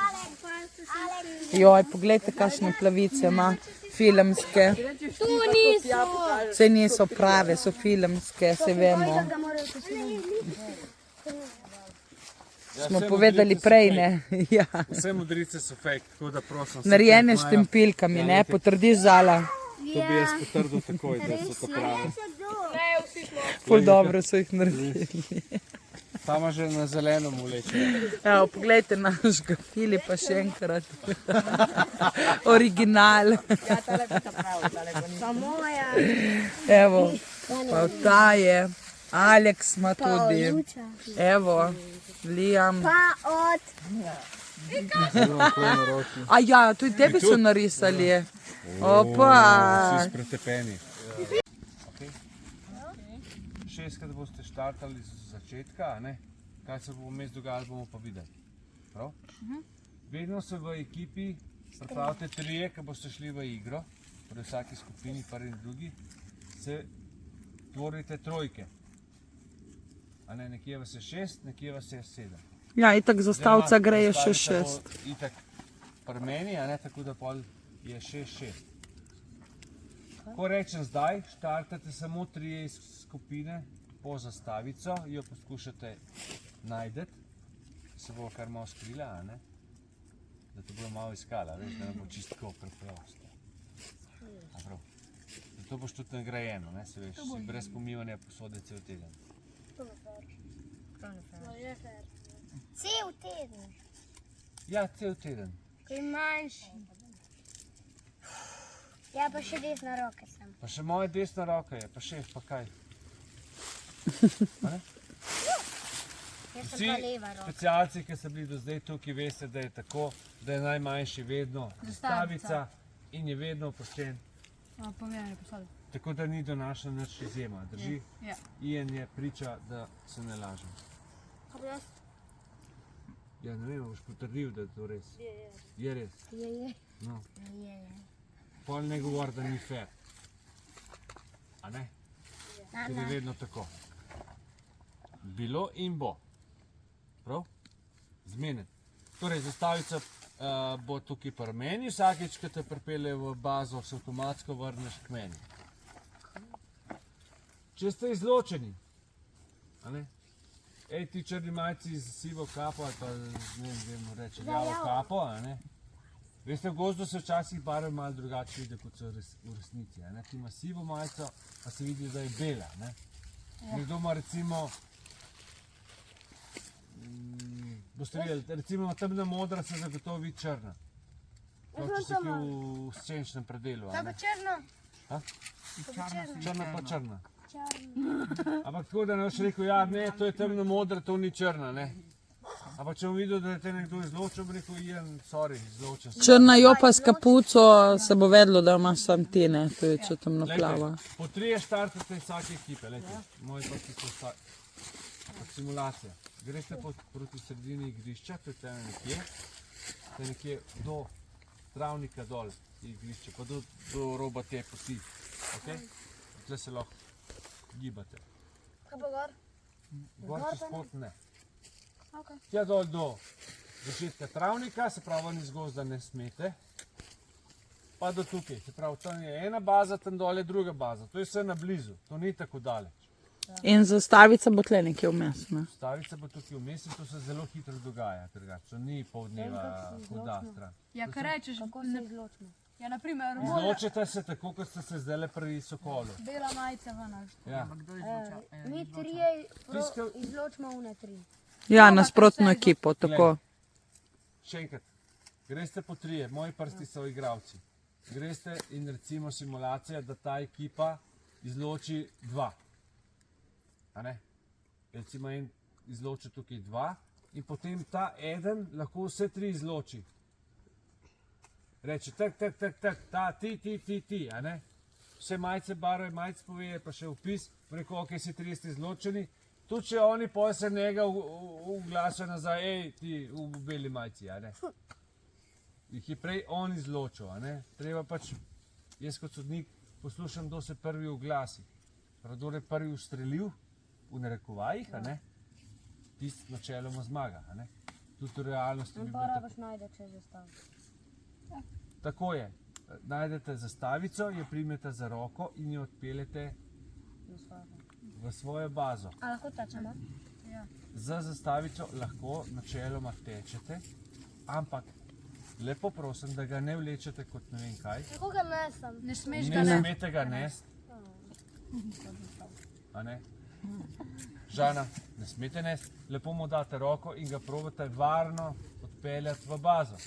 D: Joj, poglejte, kakšne plavice ima, filmske.
B: Tu niso.
D: Vse niso prave, so filmske, se vemo. Smo povedali prej, ne? Ja.
A: Vse modrice so fake, tako da prosim.
D: Narejene s štempilkami, ne? Potrdiš Zala?
A: To bi jaz potrdil takoj, da so to prave.
D: Ful dobro so jih naredili.
A: Sama že na zeleno mu leče.
D: Evo, poglejte našega Filipa še enkrat. Original.
C: Ja, tale pa ta prav, tale pa ni.
B: Pa moja.
D: Evo, pa ta je. Alex ima tudi.
B: Luča.
D: Evo, Liam.
B: Pa od.
D: A ja, tudi tebi so narisali. Opa.
A: Vsi pretepeni. Šestkrat boste štartali z začetka, a ne? Kaj se bo vmes dogajalo, bomo pa videli. Prav? Vedno se v ekipi pripravite trije, ki boste šli v igro, torej v vsaki skupini, prvi in drugi, se tvorite trojke. A ne, nekje vas je 6, nekje vas je 7.
D: Ja, itak zastavca greje še 6.
A: Itak pri meni, a ne, tako da pol je 6-6. Ko rečem zdaj, štartate samo 3 iz skupine po zastavico, jo poskušate najti, se bo kar malo skrila, a ne? Da te bo malo iskala, veš, da ne bo čisto preprosto. A prav. Zato boš tudi nagrajeno, ne, se veš, si brez pomivanja posode cel teden.
B: Cel teden.
A: Ja, cel teden.
B: Kaj manjši. Ja, pa še desna roka sem.
A: Pa še moja desna roka je, pa šef, pa kaj? A ne?
B: Jaz
A: Vsi
B: sem pa leva roka.
A: specialci, ki so bili do zdaj tukaj, veste, da je tako, da je najmanjši vedno zastavica in je vedno oproščen.
C: Pomijanje posode.
A: Tako da ni donašla nič izjema, drži?
C: Ja.
A: Ian je priča, da se ne laže.
B: Kaj bi jaz?
A: Ja, ne vem, boš potrdil, da je to res. Je res.
B: Je.
A: No.
B: Je.
A: Pol ne govori, da ni fair. A ne? Ker je vedno tako. Bilo in bo. Prav? Zmenen. Torej, zastavica bo tukaj pri meni, vsakeč, ko te pripelje v bazo, se avtomatsko vrneš k meni. Če ste izločeni, a ne? Ej, ti črni majci z sivo kapo, ali pa, ne vem, reče, rjavo kapo, a ne? Veste, v gozdu se včasih barve malo drugače vidi, kot so v resnici, a ne? Ti ima sivo majico, pa se vidi, da je bela, ne? Nekdo ima recimo, boste videli, recimo temna modra se zagotovo vidi črna. To, če si ki v senčnem predelu, a ne?
B: Črno.
A: Ha? Črna pa črna. Ampak tako, da ne boš rekel, ja, ne, to je temno modra, to ni črna, ne? Ampak če bom videl, da je te nekdo izločil, bom rekel, Ian, sorry, izločil sem.
D: Črna jopa s kapuco se bo vedlo, da imaš sam ti, ne, to je če temno plava.
A: Glejte, po 3 štartate vsake ekipe, lejte, moji prsti so simulacija. Greste proti sredini igrišča, to je tam nekje do travnika dol igrišča, pa do roba te poti, ok? Tukaj se lahko gibate.
B: Kaj pa gor?
A: Gor čez pot ne. Tja dol do začetka travnika, se pravi ven iz gozda ne smete, pa do tukaj, se pravi tam je ena baza, tam dol je druga baza, to je vse na blizu, to ni tako daleč.
D: In zastavica bo tle nekje vmes, ne?
A: Stavica bo tukaj vmes in to se zelo hitro dogaja, drugače, to ni pol dneva huda stran.
C: Ja, kaj rečeš?
B: Kako se izločimo?
C: Ja, naprimer,
A: Izločite se tako, kot ste se zdajle pri Sokolu.
C: bela majica ven.
A: Ja.
B: Mi trije
A: Tiskal-
B: izločimo une 3.
D: Ja, nasprotno ekipo, tako.
A: Še enkrat, greste po 3, moji prsti so igralci. Greste in recimo simulacija, da ta ekipa izloči 2. A ne? Recimo en izloči tukaj 2 in potem ta eden lahko vse 3 izloči. Reče tak, ta, ti, a ne? Vse majice, barve, majice pove, pa še vpis, preko ok, si 30 izločeni. Tudi če oni poje se njega uglasijo nazaj, ej, ti v beli majici, a ne? Jih je prej on izločil, a ne? Treba pač, jaz kot sodnik poslušam, kdo se prvi oglasi. Kdo je prvi ustrelil, v narekovajih, a ne? Tisti načeloma zmaga, a ne? Tudi v realnosti bi bilo tako.
B: najde, če zastaviš.
A: Tako je. Najdete zastavico, jo primete za roko in jo odpeljete v svojo bazo.
B: A lahko tečemo?
A: Za zastavico lahko načeloma tečete, ampak lepo prosim, da ga ne vlečete kot ne vem kaj.
B: Kako ga nesem?
C: Ne smeš
A: Ne smete ga nesti. A ne? Žana, ne smete nesti, lepo mu date roko in ga probate varno odpeljati v bazo.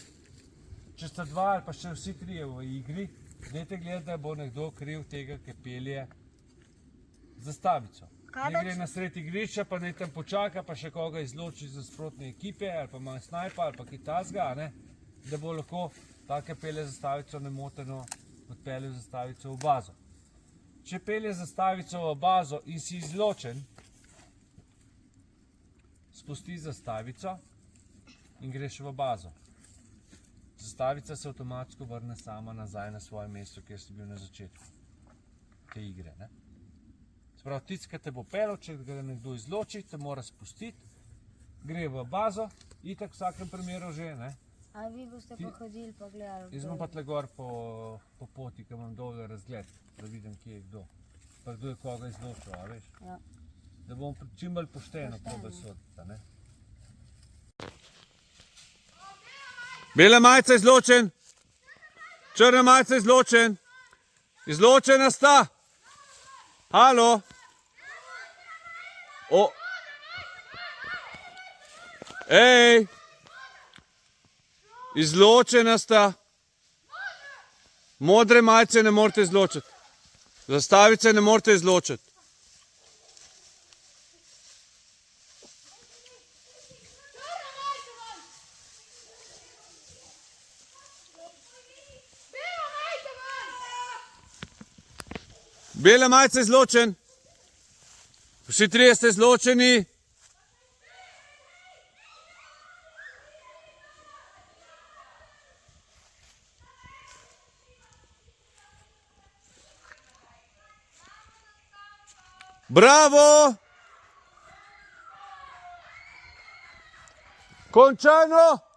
A: Če sta dva ali pa še vsi trije v igri, dajte gledati, da bo nekdo kriv tega, ki pelje zastavico. Ne gre na sred igrišča, pa naj tam počaka, pa še koga izloči iz nasprotne ekipe, ali pa ima snajpa, ali pa kaj tasga, da bo lahko take pelje zastavico nemoteno odpeljal zastavico v bazo. Če pelje zastavico v bazo in si izločen, spusti zastavico in greš v bazo. Zastavica se avtomatsko vrne sama nazaj na svoje mesto, kjer si bil na začetku te igre. Sprav, tic, ki te bo pelil, če ga nekdo izloči, te mora spustiti, gre v bazo, itak v vsakem primeru že,
F: A vi boste pa hodili pa gledali?
A: Jaz bom pa tle gor po poti, ki imam dolg razgled, da vidim, kje je kdo. Pa kdo je koga izločil, a veš?
F: Ja.
A: Da bom čim bolj pošteno probal soditi, Bela majica izločen. Črna majica izločen. Izločena sta. Halo. Ej. Izločena sta. Modre majice ne morete izločiti. Zastavice ne morete izločiti. Bela majica izločen. Vsi trije ste izločeni. Bravo! Končano!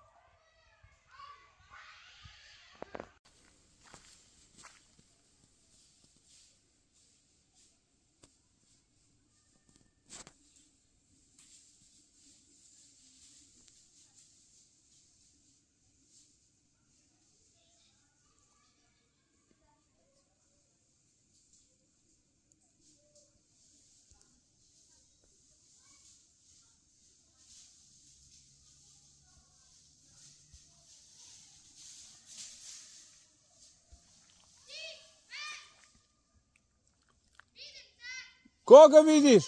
A: Koga vidiš?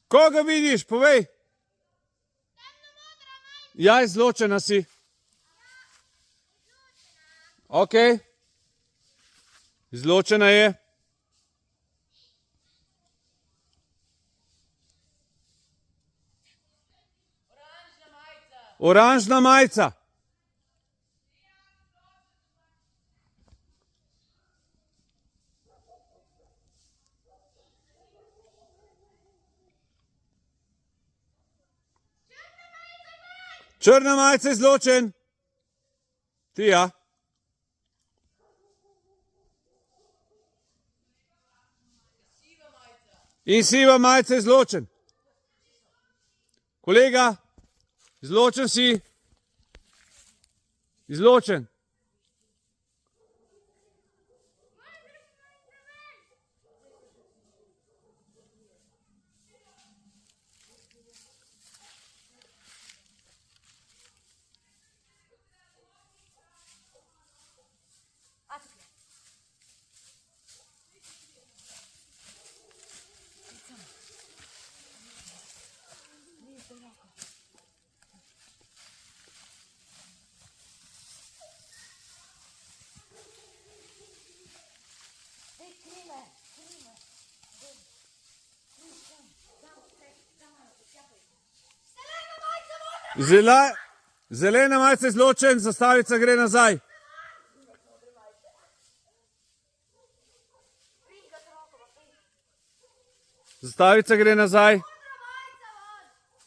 A: Koga vidiš? Povej. Ja, izločena si. Ok. Izločena je. Oranžna majica. Črna majica izločen. Ti, ja. In siva majica izločen. Kolega, izločen si. Izločen. Zelena majica izločen, zastavica gre nazaj. Zastavica gre nazaj.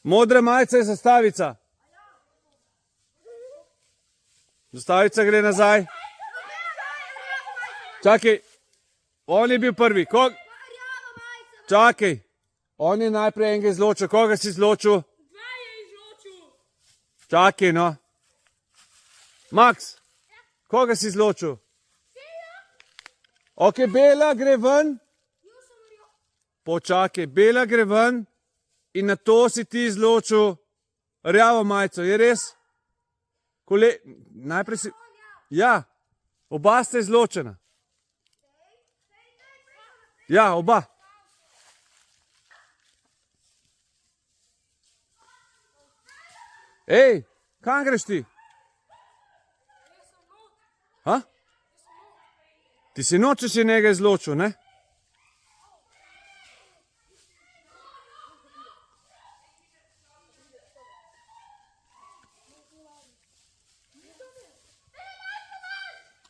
A: Modra majica je zastavica. Zastavica gre nazaj. Čakaj, on je bil prvi. Čakaj, on je najprej enega izločil. Koga si izločil? Čakaj, no. Max, koga si izločil? Ok, Bela, gre ven. počakaj, bela gre ven in na to si ti izločil rjavo majico, je res? Najprej si... Ja, oba sta izločena. Ja, oba. Ej, kam greš ti? Ha? Ti si noče si njega izločil, ne?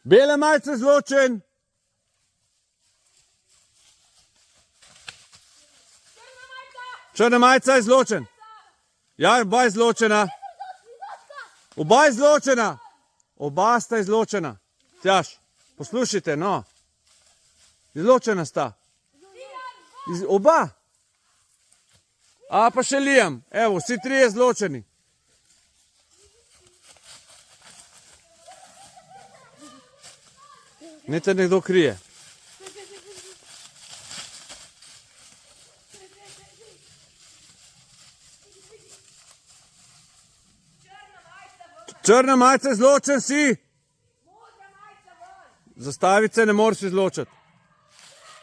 A: Bele majice izločen. Črna majica izločen. Ja, oba izločena. Oba izločena. Oba sta izločena. Tjaž, poslušajte, no. Izločena sta. Oba. A pa še Liam. Evo, vsi trije izločeni. Ne te nekdo krije. Črna majica, izločen si. Zastavice ne moreš izločiti.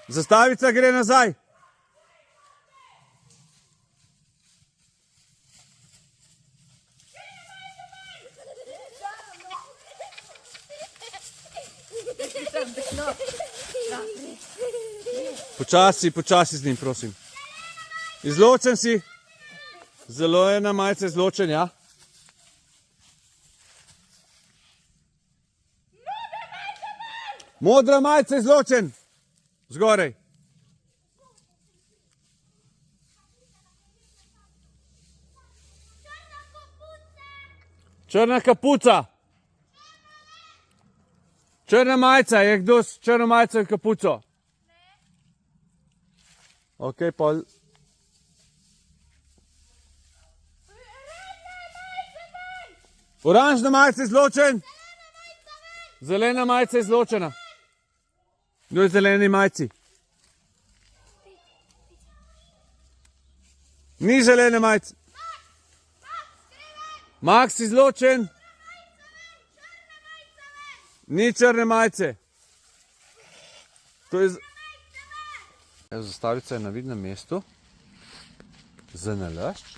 A: Zastavica gre nazaj. Počasi z njim, prosim. Izločen si. Zelo ena majica izločen, ja. Modra majica izločen. Zgorej. Črna kapuca. Črna majica, je kdo s črno majico in kapuco? Ok, pol. Oranžna majica izločen. Zelena majica izločena. Kdo je zeleni majici? Ni zelene majice. Max izločen. Ni črne majice. To je... Zastavica je na vidnem mestu. Zanalašč.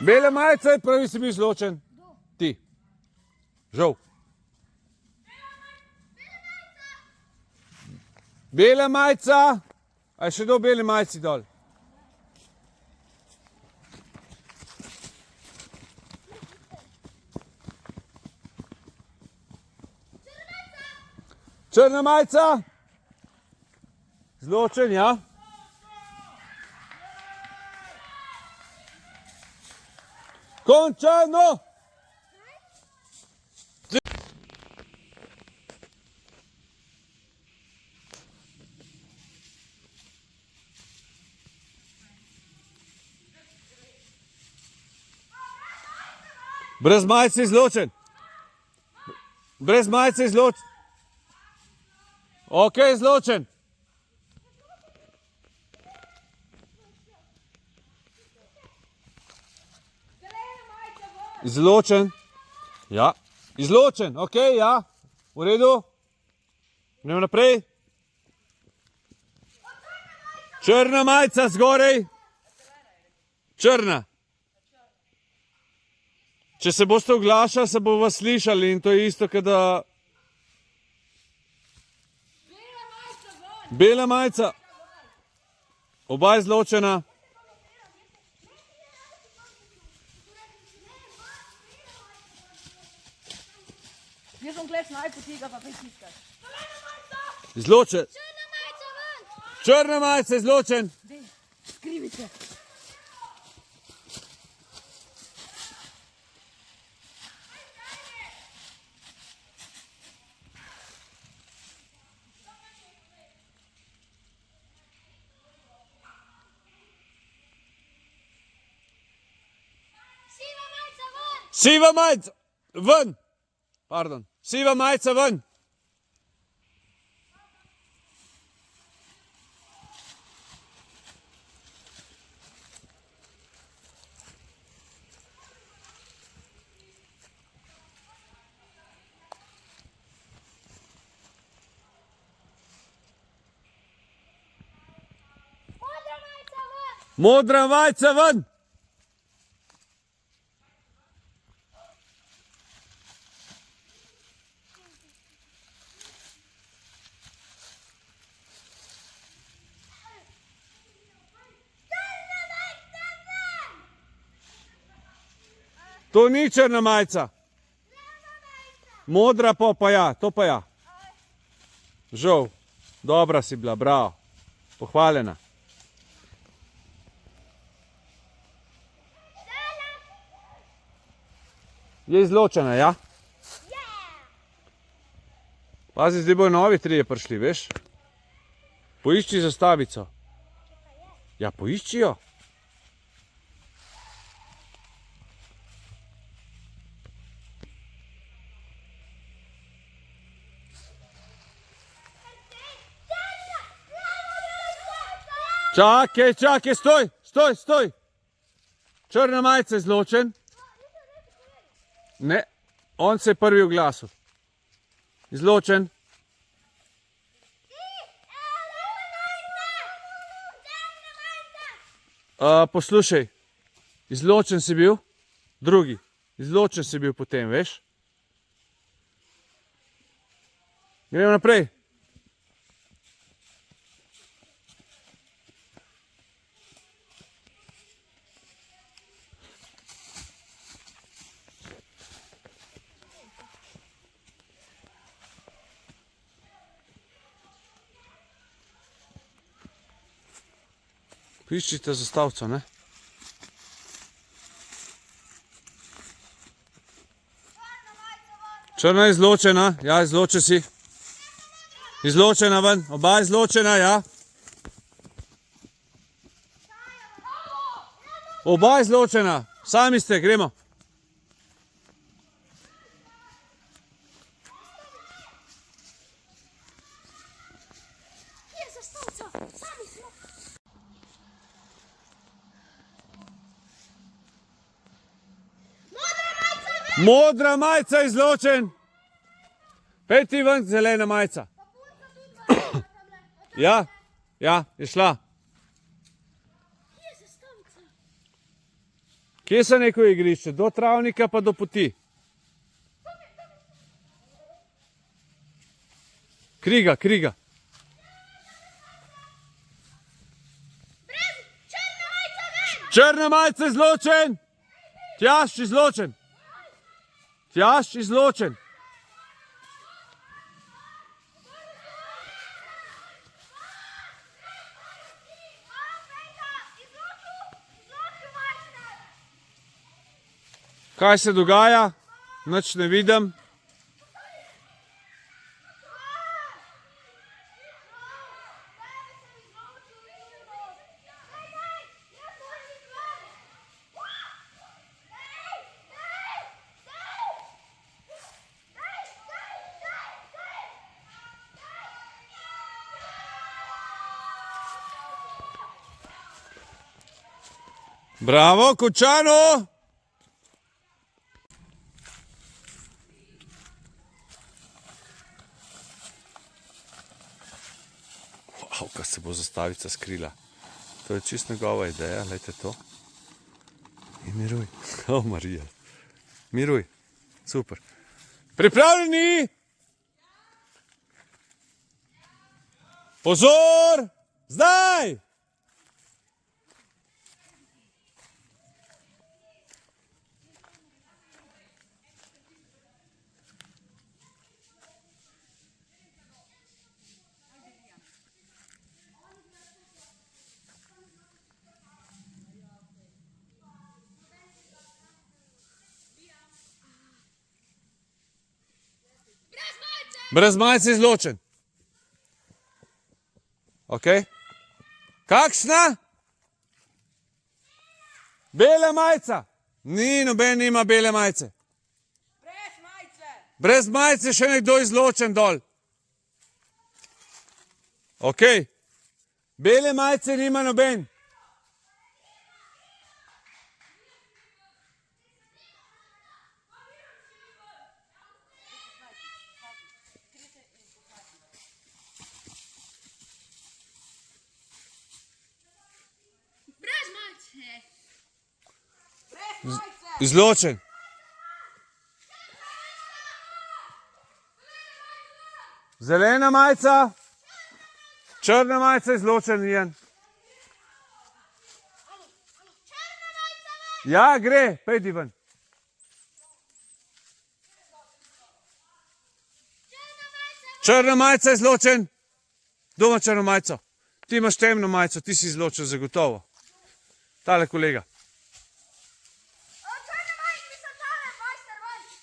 A: Bela majica je pravi si bil izločen. Ti. Žal. Bela majica. A je še kdo v beli majici dol? Črna majica. Izločen, ja. Končano. Brez majice izločen. Brez majice izločen. Ok, izločen. Izločen. Ja. Izločen, ok, ja. V redu. Gremo naprej. Črna majica zgorej. Črna. Če se boste oglašali, se bo vas slišali in to je isto, kot da... Bela majica. Oba izločena.
E: Jaz sem kles najpotiga, pa pritiskaš.
A: Izločen.
B: Črna majica ven!
A: Črna majica izločen.
E: Skrivite.
B: Siva majica ven!
A: Siva majica ven. Pardon. Siva majica ven. Modra majica ven! To ni črna majica. Modra pa ja, to pa ja. Žal, dobra si bila, bravo. Pohvaljena. Je izločena, ja? Pazi, zdaj bojo novi trije prišli, veš? Poišči zastavico. Ja, poišči jo. Čakaj, stoj. Črna majica je izločen. Ne, on se je prvi oglasil. Izločen. Poslušaj, izločen si bil, drugi, izločen si bil potem, veš? Gremo naprej. Piščite zastavico, ne? Črna je izločena, ja, izločen si. Izločena ven, oba izločena, ja. Oba izločena, sami ste, gremo. Modra majica je izločen. Pej ti ven, zelena majica. Ja, je šla. Kje so neko igrišče? Do travnika pa do poti. Kriga. Črna majica izločen. Tjaš izločen. Kaj se dogaja? Nič ne vidim. Bravo, Kučano! Wow, kaj se bo zastavica skrila. To je čisto njegova ideja, gledajte to. In miruj. O, Marija. Miruj. Super. Pripravljeni? Pozor! Zdaj! Brez majice izločen. Ok. Kakšna? Bela majica. Noben nima bele majice. Brez majice še nekdo izločen dol. Ok. Bele majice nima noben.
G: Brez
A: Izločen. Zelena majica. Črna majica izločen, Ian. Ja, gre, pejdi ven. Črna majica izločen. Kdo ima črno majico? Ti imaš temno majico, ti si izločen zagotovo. Tale kolega.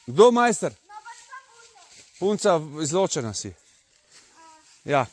A: Kdo majster? Punca, izločena si. Ja.